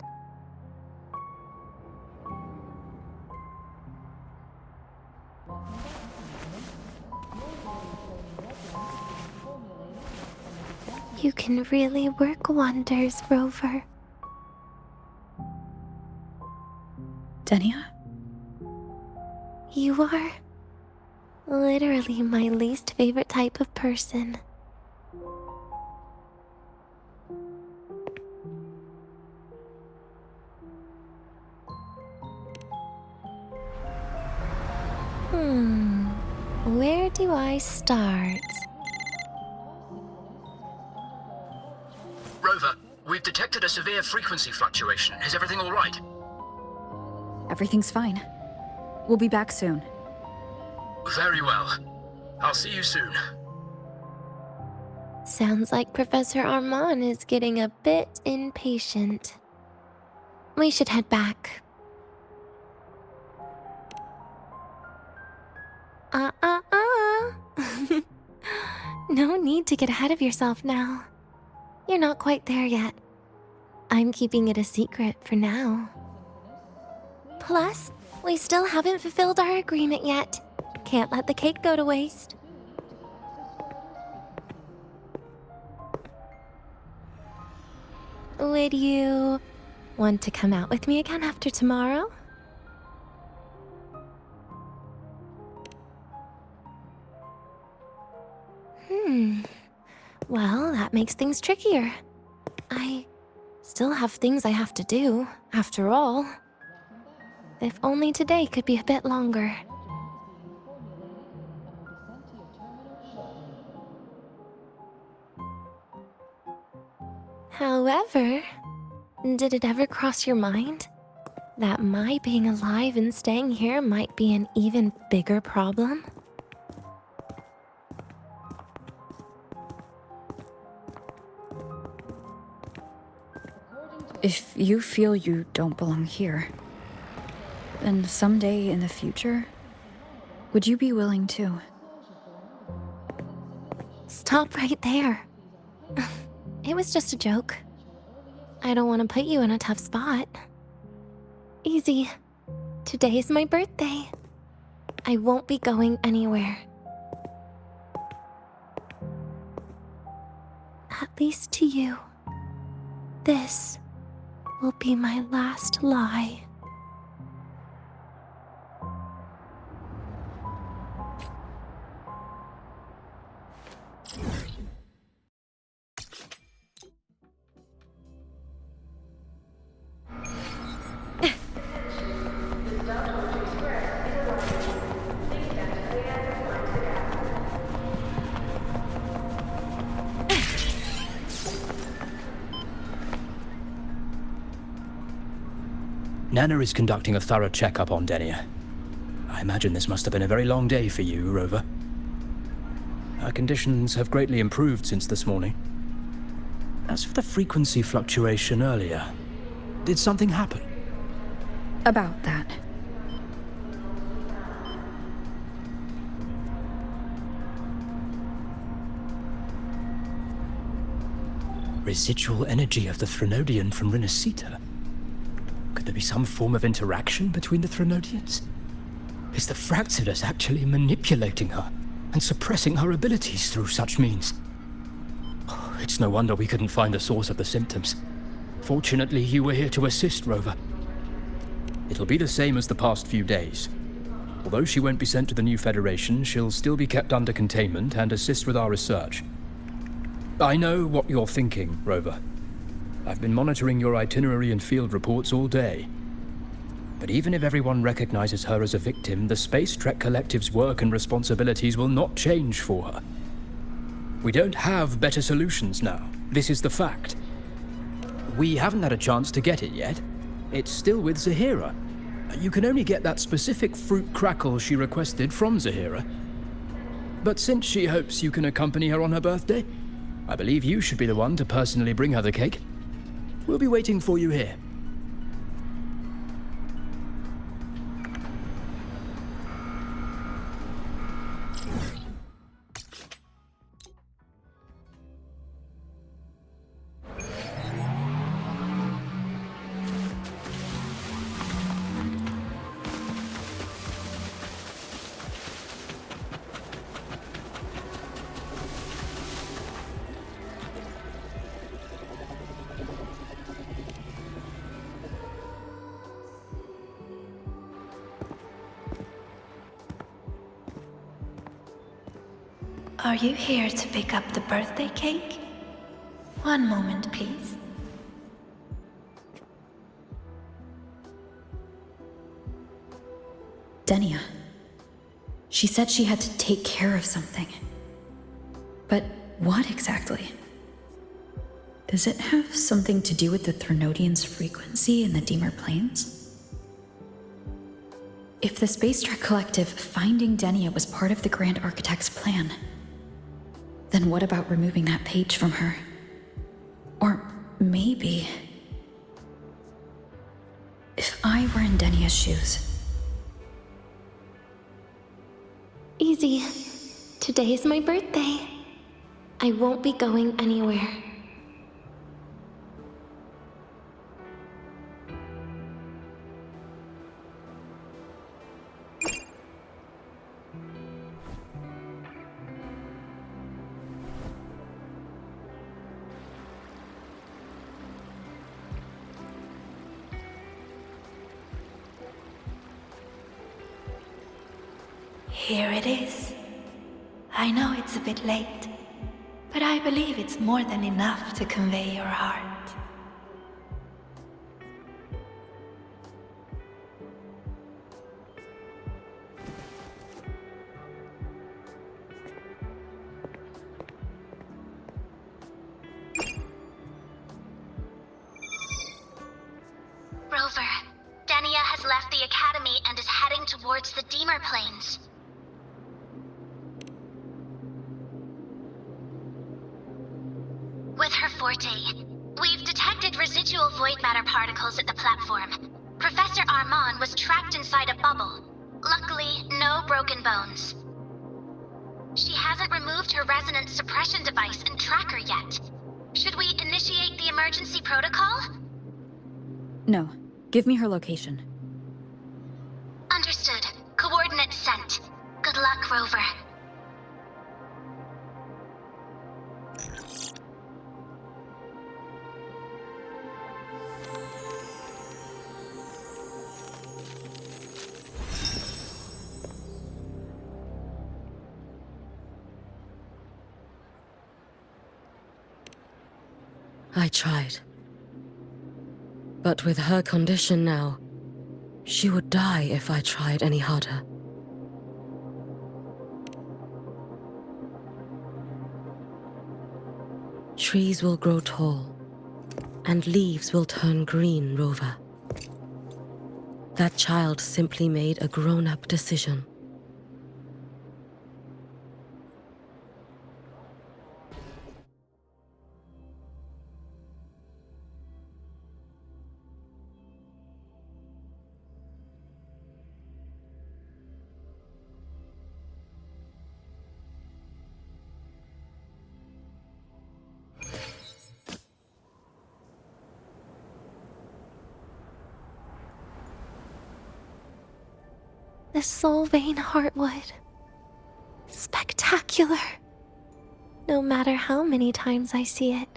You can really work wonders, Rover. Denia? You are literally my least favorite type of person. Where do I start? Rover, we've detected detected a severe frequency fluctuation. Is everything all right? Everything's fine. We'll be back soon. Very well. I'll see you soon. Sounds like Professor Armand is getting a bit impatient. We should head back. No need to get ahead of yourself now. You're not quite there yet. I'm keeping it a secret for now. Plus, we still haven't fulfilled our agreement yet. Can't let the cake go to waste. Would you want to come out with me again after tomorrow? Well, that makes things trickier. I still have things I have to do, after all. If only today could be a bit longer. However, did it ever cross your mind that my being alive and staying here might be an even bigger problem? If you feel you don't belong here, then someday in the future, would you be willing to? Stop right there. It was just a joke. I don't want to put you in a tough spot. Easy. Today's my birthday. I won't be going anywhere. At least to you. This will be my last lie. Nana is conducting a thorough checkup on Denia. I imagine this must have been a very long day for you, Rover. Her conditions have greatly improved since this morning. As for the frequency fluctuation earlier, did something happen? About that. Residual energy of the Threnodian from Renacita. Could there be some form of interaction between the Threnodians? Is the Fractsidus actually manipulating her and suppressing her abilities through such means? Oh, it's no wonder we couldn't find the source of the symptoms. Fortunately, you were here to assist, Rover. It'll be the same as the past few days. Although she won't be sent to the new Federation, she'll still be kept under containment and assist with our research. I know what you're thinking, Rover. I've been monitoring your itinerary and field reports all day. But even if everyone recognizes her as a victim, the Space Trek Collective's work and responsibilities will not change for her. We don't have better solutions now. This is the fact. We haven't had a chance to get it yet. It's still with Zahira. You can only get that specific fruit crackle she requested from Zahira. But since she hopes you can accompany her on her birthday, I believe you should be the one to personally bring her the cake. We'll be waiting for you here. Are you here to pick up the birthday cake? One moment, please. Denia. She said she had to take care of something. But what exactly? Does it have something to do with the Threnodian's frequency in the Dimmr Plains? If the Space Trek Collective finding Denia was part of the Grand Architect's plan, then what about removing that page from her? Or maybe... if I were in Denia's shoes... Easy. Today's my birthday. I won't be going anywhere. Here it is. I know it's a bit late, but I believe it's more than enough to convey your heart. Rover, Denia has left the Academy and is heading towards the Dimmr Plains. With her forte, we've detected residual void matter particles at the platform. Professor Armand was trapped inside a bubble. Luckily, no broken bones. She hasn't removed her resonance suppression device and tracker yet. Should we initiate the emergency protocol? No. Give me her location. Understood. Coordinates sent. Good luck, Rover. I tried. But with her condition now, she would die if I tried any harder. Trees will grow tall, and leaves will turn green, Rover. That child simply made a grown-up decision. The Soul Vein Heartwood. Spectacular. No matter how many times I see it.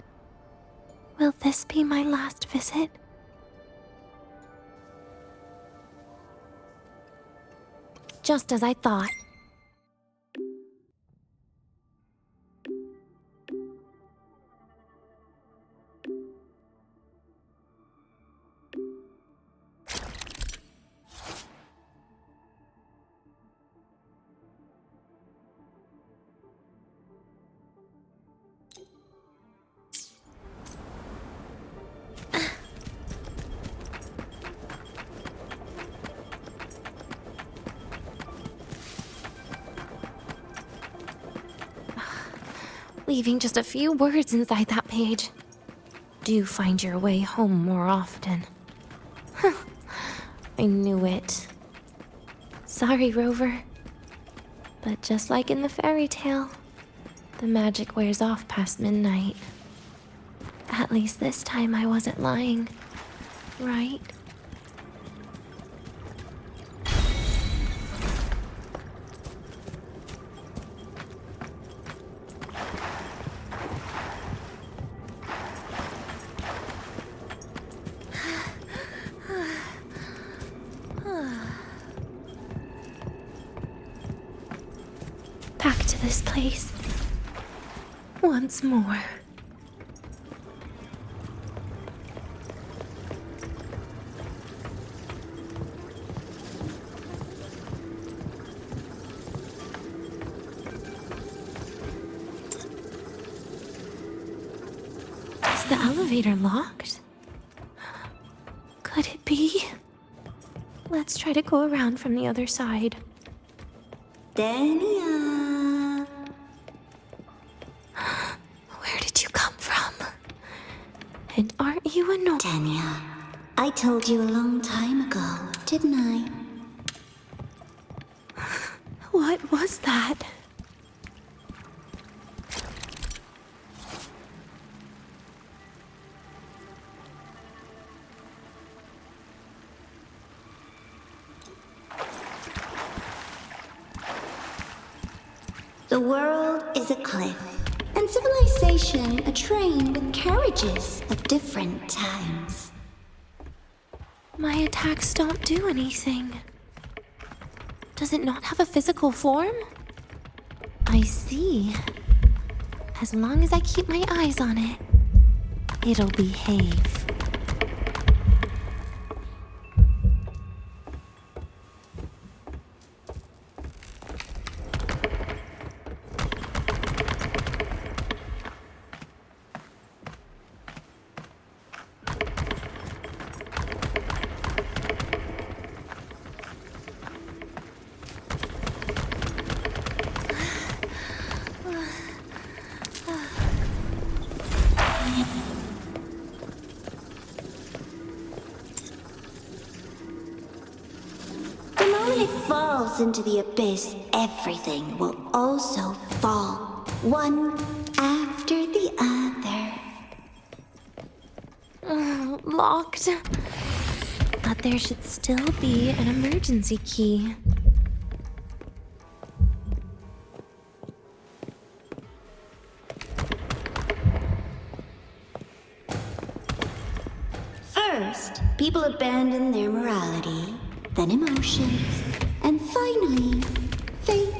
Will this be my last visit? Just as I thought. Leaving just a few words inside that page. Do find your way home more often. I knew it. Sorry, Rover. But just like in the fairy tale, the magic wears off past midnight. At least this time I wasn't lying, right? Back to this place. Once more. Is the elevator locked? Could it be? Let's try to go around from the other side. Denia. Where did you come from? And aren't you annoying? Denia, I told you a long time ago, didn't I? What was that? The world is a cliff, and civilization a train with carriages of different times. My attacks don't do anything. Does it not have a physical form? I see. As long as I keep my eyes on it, it'll behave. Falls into the abyss, everything will also fall, one after the other. Locked. But there should still be an emergency key. First, people abandon their morality, then emotions, and finally, faith.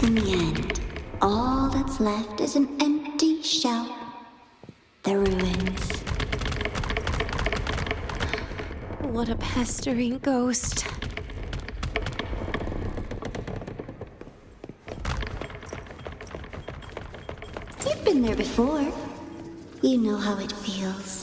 In the end, all that's left is an empty shell. The ruins. What a pestering ghost. You've been there before. You know how it feels.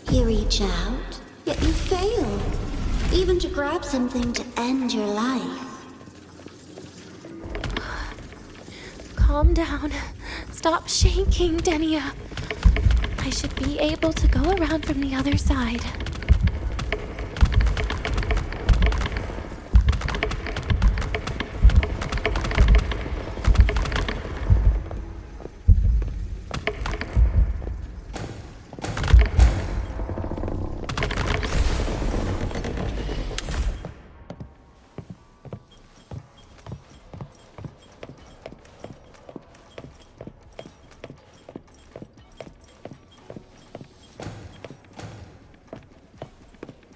You reach out, yet you fail. Even to grab something to end your life. Calm down. Stop shaking, Denia. I should be able to go around from the other side.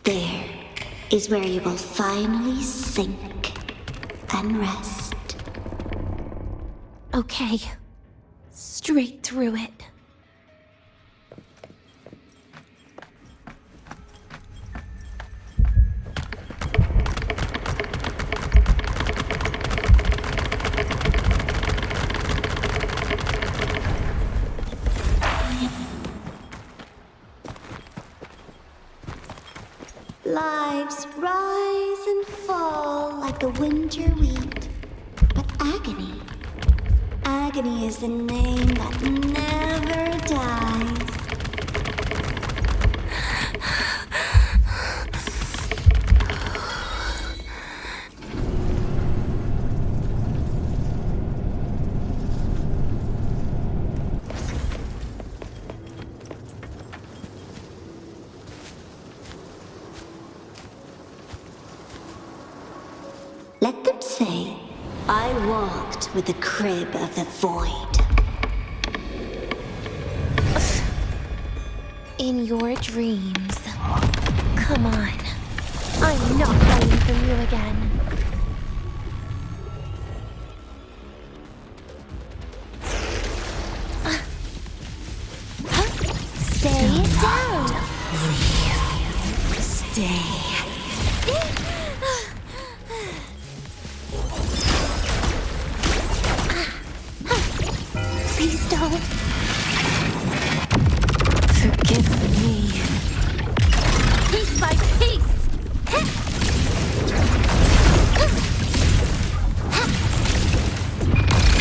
There is where you will finally sink and rest. Okay. Straight straight through it. Lives rise and fall like the winter wheat. But agony is the name that never dies. Let them say, I walked with the crib of the void. In your dreams. Come on. I'm not running from you again. Stay down. Stay. Please don't. Forgive me. Piece by piece.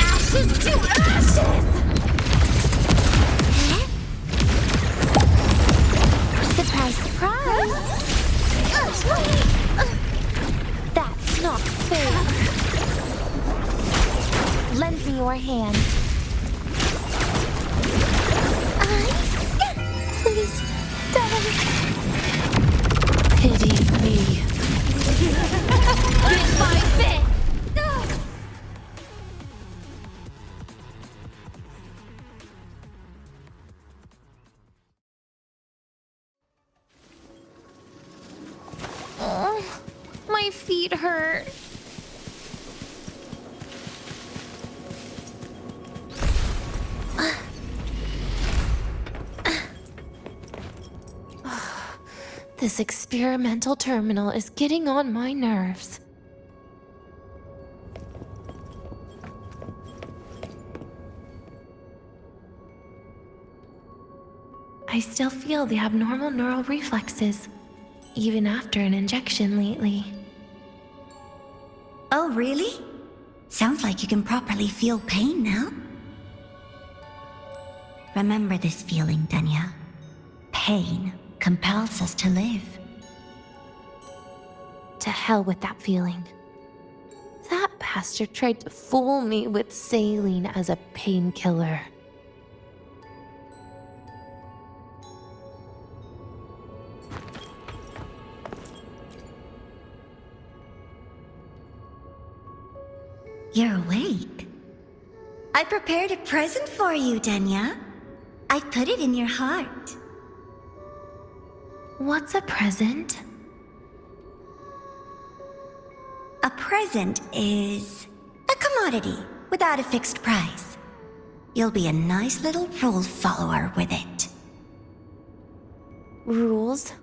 Ashes to ashes. Surprise, surprise. That's not fair. Lend me your hand. Please don't. Pity me. Bit by bit. Oh, my feet hurt. This experimental terminal is getting on my nerves. I still feel the abnormal neural reflexes, even after an injection lately. Oh, really? Sounds like you can properly feel pain now. Remember this feeling, Denia. Pain compels us to live. To hell with that feeling. That bastard tried to fool me with saline as a painkiller. You're awake. I prepared a present for you, Denia. I put it in your heart. What's a present? A present is a commodity without a fixed price. You'll be a nice little rule follower with it. Rules?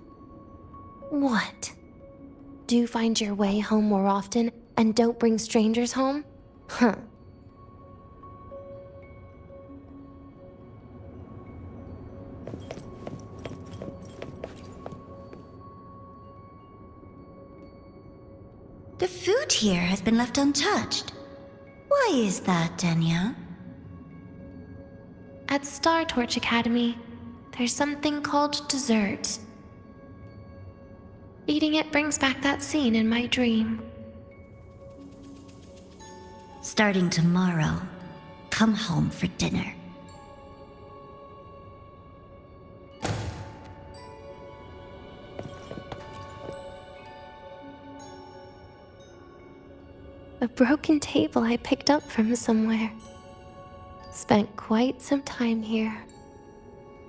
What? Do you find your way home more often and don't bring strangers home? Huh. The food here has been left untouched. Why is that, Denia? At Star Torch Academy, there's something called dessert. Eating it brings back that scene in my dream. Starting tomorrow, come home for dinner. A broken table I picked up from somewhere. Spent quite some time here.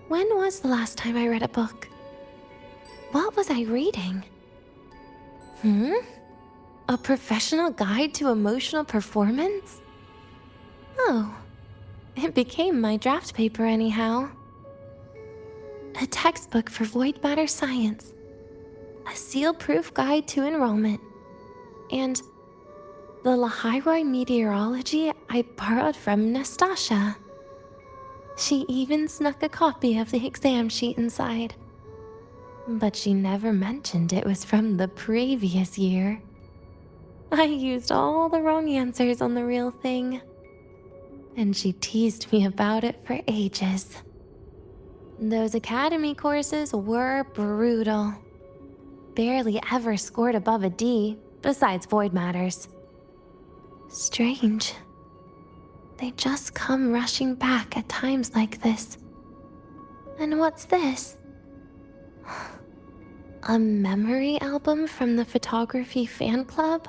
When was the last time I read a book? What was I reading? A professional guide to emotional performance? Oh, It became my draft paper anyhow. A textbook for void matter science. A seal-proof guide to enrollment. And the Lahiroi meteorology I borrowed from Nastasha. She even snuck a copy of the exam sheet inside. But she never mentioned it was from the previous year. I used all the wrong answers on the real thing. And she teased me about it for ages. Those academy courses were brutal. Barely ever scored above a D, besides void matters. Strange. They just come rushing back at times like this. And what's this? A memory album from the photography fan club?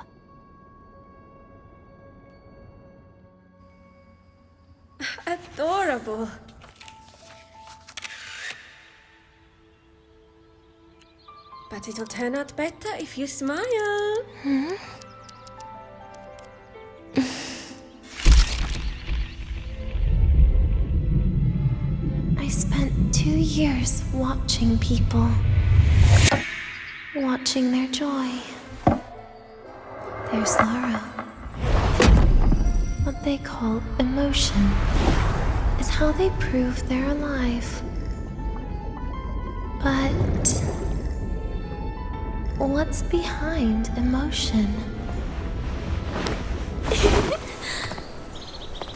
Adorable. But it'll turn out better if you smile. I spent 2 years watching people. Watching their joy. Their sorrow. What they call emotion is how they prove they're alive. But what's behind emotion?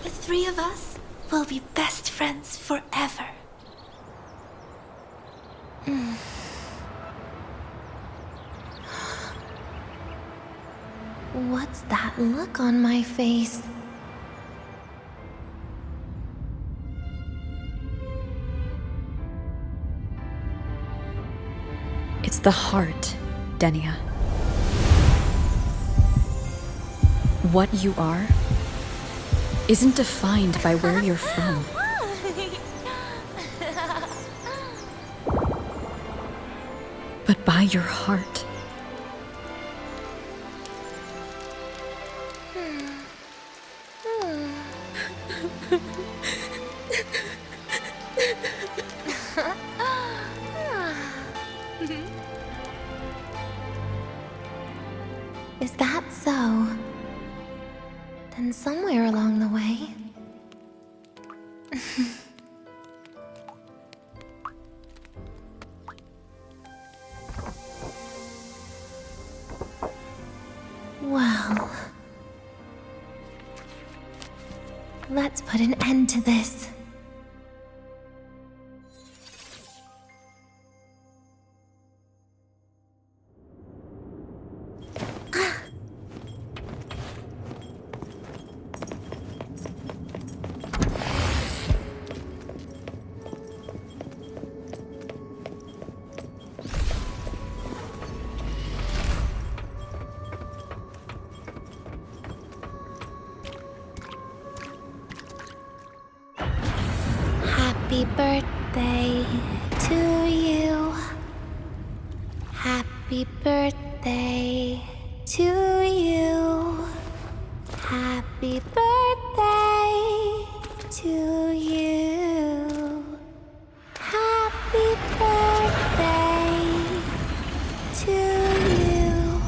The three of us will be best friends forever. What's that look on my face? It's the heart, Denia. What you are isn't defined by where you're from. But by your heart. Is that so? Then somewhere along the way... Well... Let's put an end to this. Happy birthday to you. Happy birthday to you. Happy birthday to you. Happy birthday to you.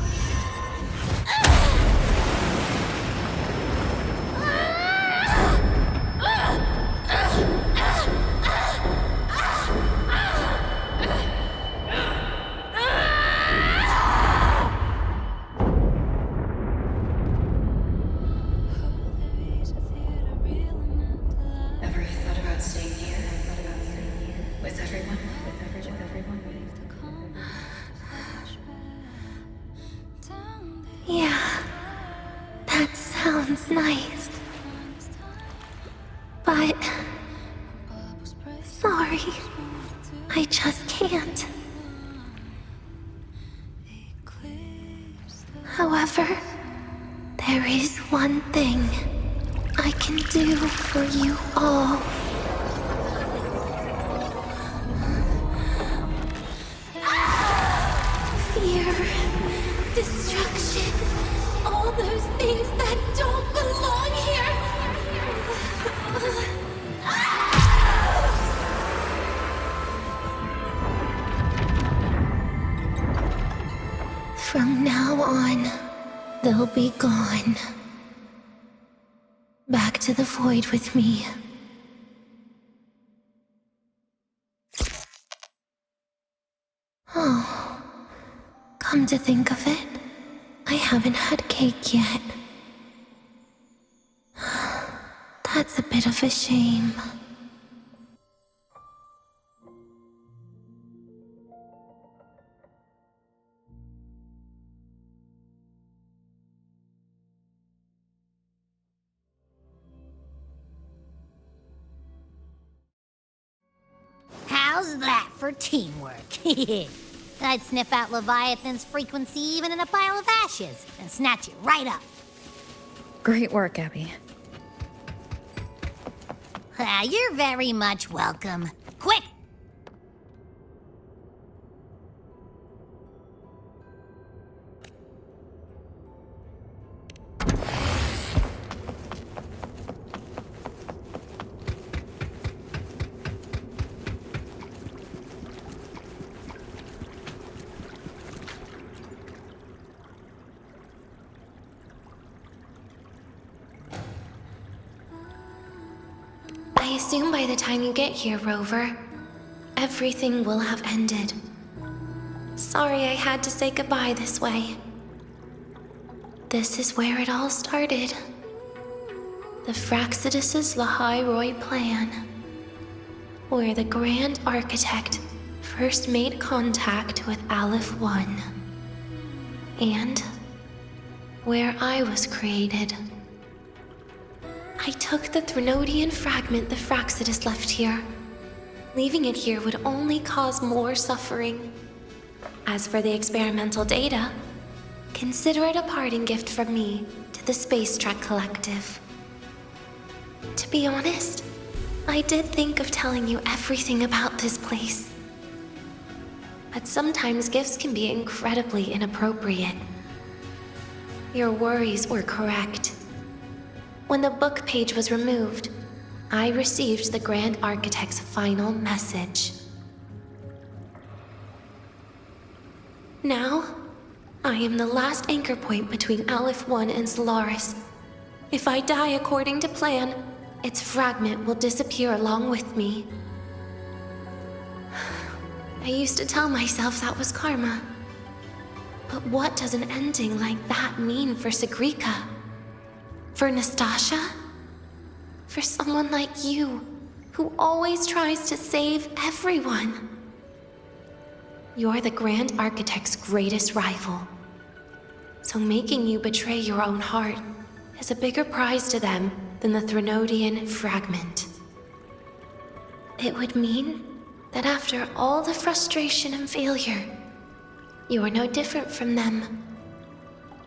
Ever thought about staying here? With everyone? Yeah, that sounds nice. But... sorry, I just can't. However, there is one thing I can do for you all. Fear, destruction, all those things that don't belong here. From now on, they'll be gone. Back to the void with me. Oh, come to think of it, I haven't had cake yet. That's a bit of a shame. How's that for teamwork? I'd sniff out Leviathan's frequency even in a pile of ashes and snatch it right up. Great work, Abby. You're very much welcome. Quick! I assume by the time you get here, Rover, everything will have ended. Sorry I had to say goodbye this way. This is where it all started. The Fractsidus' Lahairoi plan, where the Grand Architect first made contact with Aleph 1, and where I was created. I took the Threnodian fragment the Fractsidus left here. Leaving it here would only cause more suffering. As for the experimental data, consider it a parting gift from me to the Space Trek Collective. To be honest, I did think of telling you everything about this place. But sometimes gifts can be incredibly inappropriate. Your worries were correct. When the book page was removed, I received the Grand Architect's final message. Now, I am the last anchor point between Aleph 1 and Solaris. If I die according to plan, its fragment will disappear along with me. I used to tell myself that was karma. But what does an ending like that mean for Segrika? For Nastasha? For someone like you, who always tries to save everyone? You're the Grand Architect's greatest rival. So making you betray your own heart is a bigger prize to them than the Threnodian fragment. It would mean that after all the frustration and failure, you are no different from them.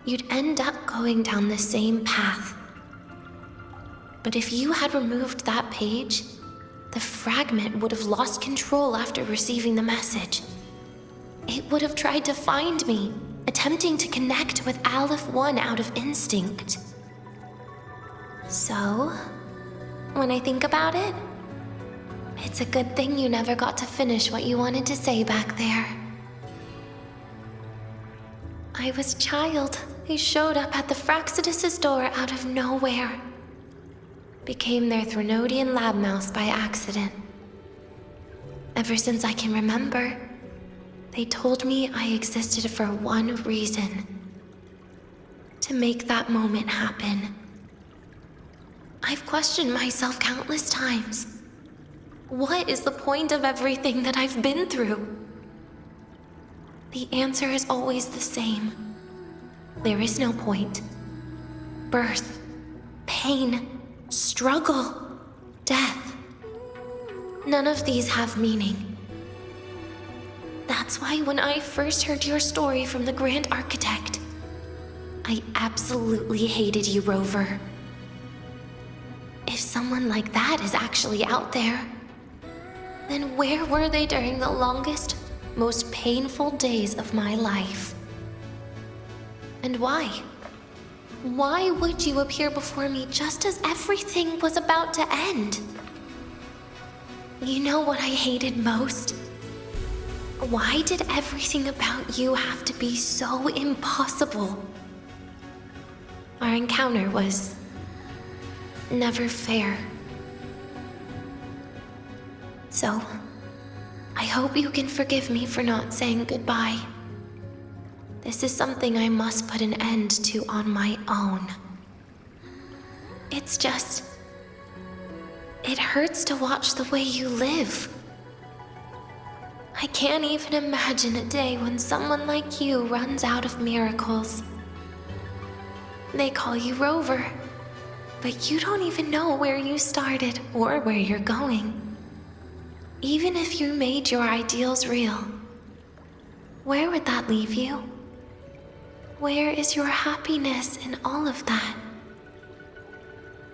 You'd end up going down the same path. But if you had removed that page, the fragment would have lost control after receiving the message. It would have tried to find me, attempting to connect with Aleph 1 out of instinct. So, when I think about it, it's a good thing you never got to finish what you wanted to say back there. I was a child who showed up at the Fractsidus' door out of nowhere. Became their Threnodian lab mouse by accident. Ever since I can remember, they told me I existed for one reason. To make that moment happen. I've questioned myself countless times. What is the point of everything that I've been through? The answer is always the same. There is no point. Birth, pain, struggle, death. None of these have meaning. That's why when I first heard your story from the Grand Architect, I absolutely hated you, Rover. If someone like that is actually out there, then where were they during the longest, most painful days of my life? And why? Why would you appear before me just as everything was about to end? You know what I hated most? Why did everything about you have to be so impossible? Our encounter was never fair. So, I hope you can forgive me for not saying goodbye. This is something I must put an end to on my own. It's just... it hurts to watch the way you live. I can't even imagine a day when someone like you runs out of miracles. They call you Rover, but you don't even know where you started or where you're going. Even if you made your ideals real, where would that leave you? Where is your happiness in all of that?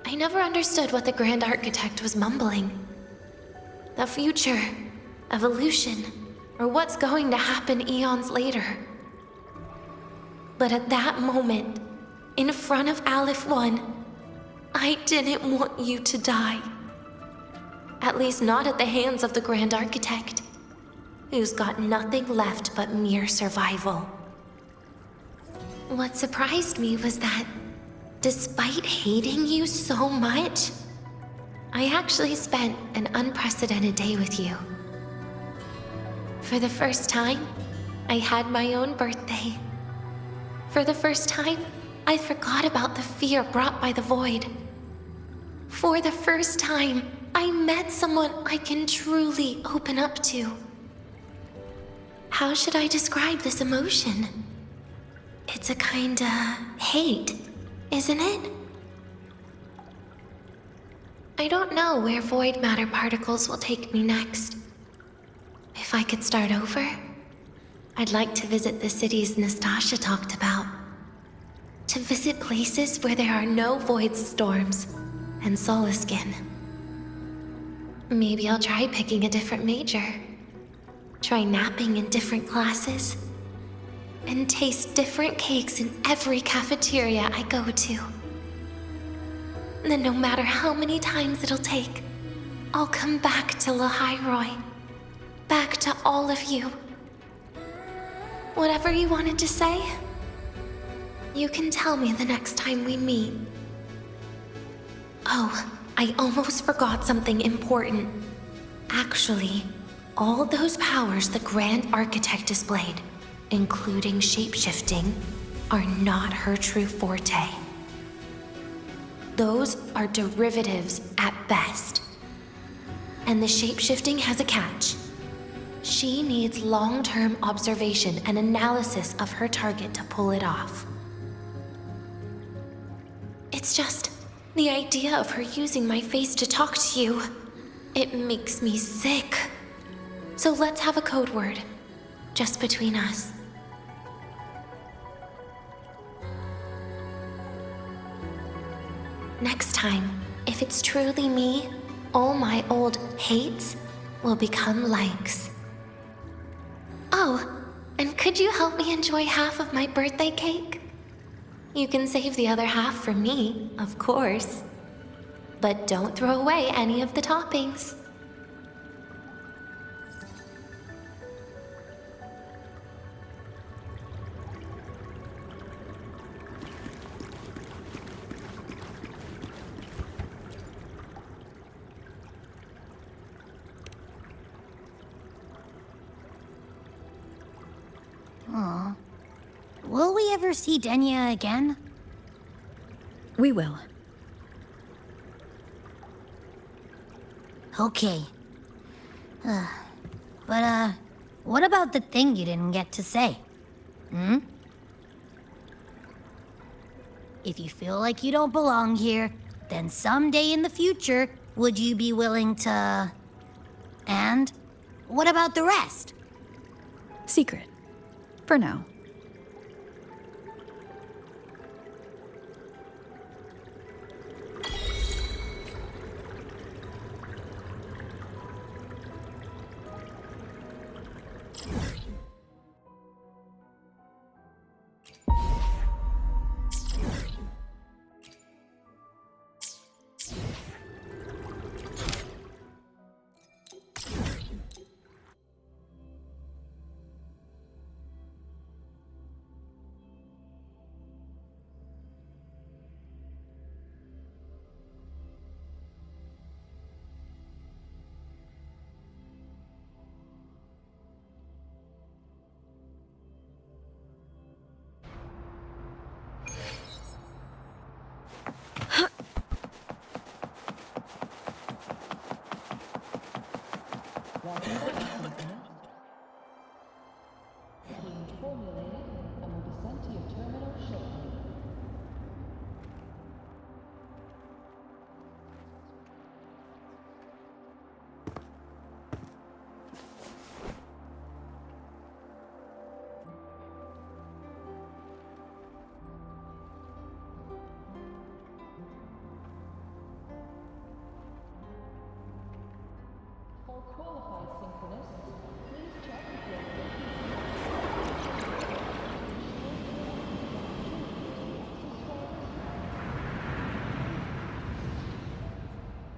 I never understood what the Grand Architect was mumbling. The future, evolution, or what's going to happen eons later. But at that moment, in front of Aleph 1, I didn't want you to die. At least not at the hands of the Grand Architect, who's got nothing left but mere survival. What surprised me was that, despite hating you so much, I actually spent an unprecedented day with you. For the first time, I had my own birthday. For the first time, I forgot about the fear brought by the void. For the first time, I met someone I can truly open up to. How should I describe this emotion? It's a kinda hate, isn't it? I don't know where void matter particles will take me next. If I could start over, I'd like to visit the cities Nastasha talked about. To visit places where there are no void storms and Solaskin. Maybe I'll try picking a different major. Try napping in different classes. And taste different cakes in every cafeteria I go to. Then no matter how many times it'll take, I'll come back to Lahairoi. Back to all of you. Whatever you wanted to say, you can tell me the next time we meet. Oh, I almost forgot something important. Actually, all those powers the Grand Architect displayed, including shapeshifting, are not her true forte. Those are derivatives at best. And the shapeshifting has a catch. She needs long-term observation and analysis of her target to pull it off. It's just the idea of her using my face to talk to you. It makes me sick. So let's have a code word, just between us. Next time, if it's truly me, all my old hates will become likes. Oh, and could you help me enjoy half of my birthday cake? You can save the other half for me, of course. But don't throw away any of the toppings. Aw. Will we ever see Denia again? We will. Okay. But, what about the thing you didn't get to say? If you feel like you don't belong here, then someday in the future, would you be willing to... And what about the rest? Secret. For now.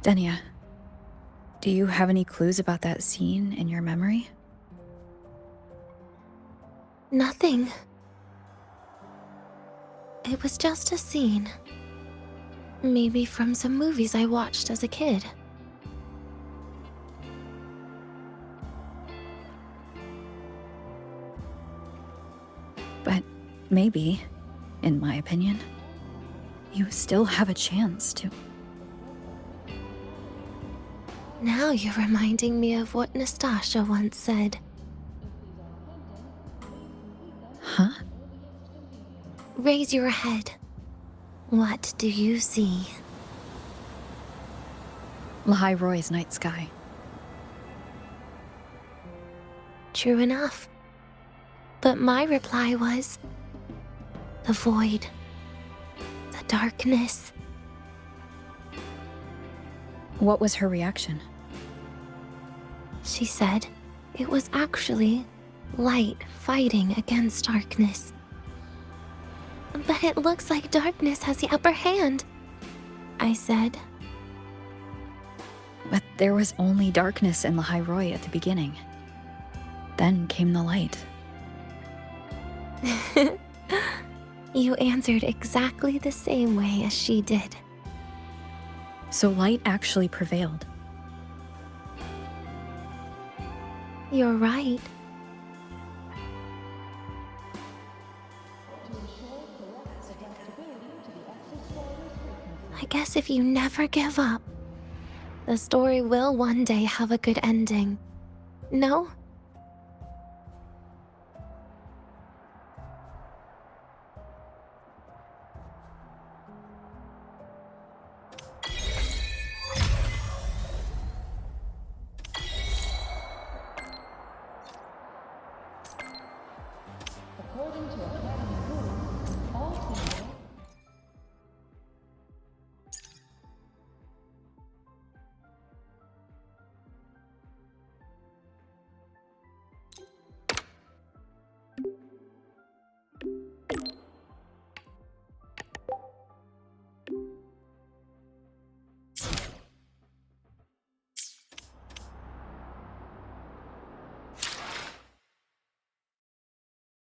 Denia, do you have any clues about that scene in your memory? Nothing. It was just a scene. Maybe from some movies I watched as a kid. But maybe, in my opinion, you still have a chance to. Now you're reminding me of what Nastasha once said. Huh? Raise your head. What do you see? Lahai Roy's night sky. True enough. But my reply was... the void. The darkness. What was her reaction? She said it was actually light fighting against darkness. But it looks like darkness has the upper hand, I said. But there was only darkness in Lahai Roy at the beginning. Then came the light. You answered exactly the same way as she did. So light actually prevailed. You're right. I guess if you never give up, the story will one day have a good ending. No? According to a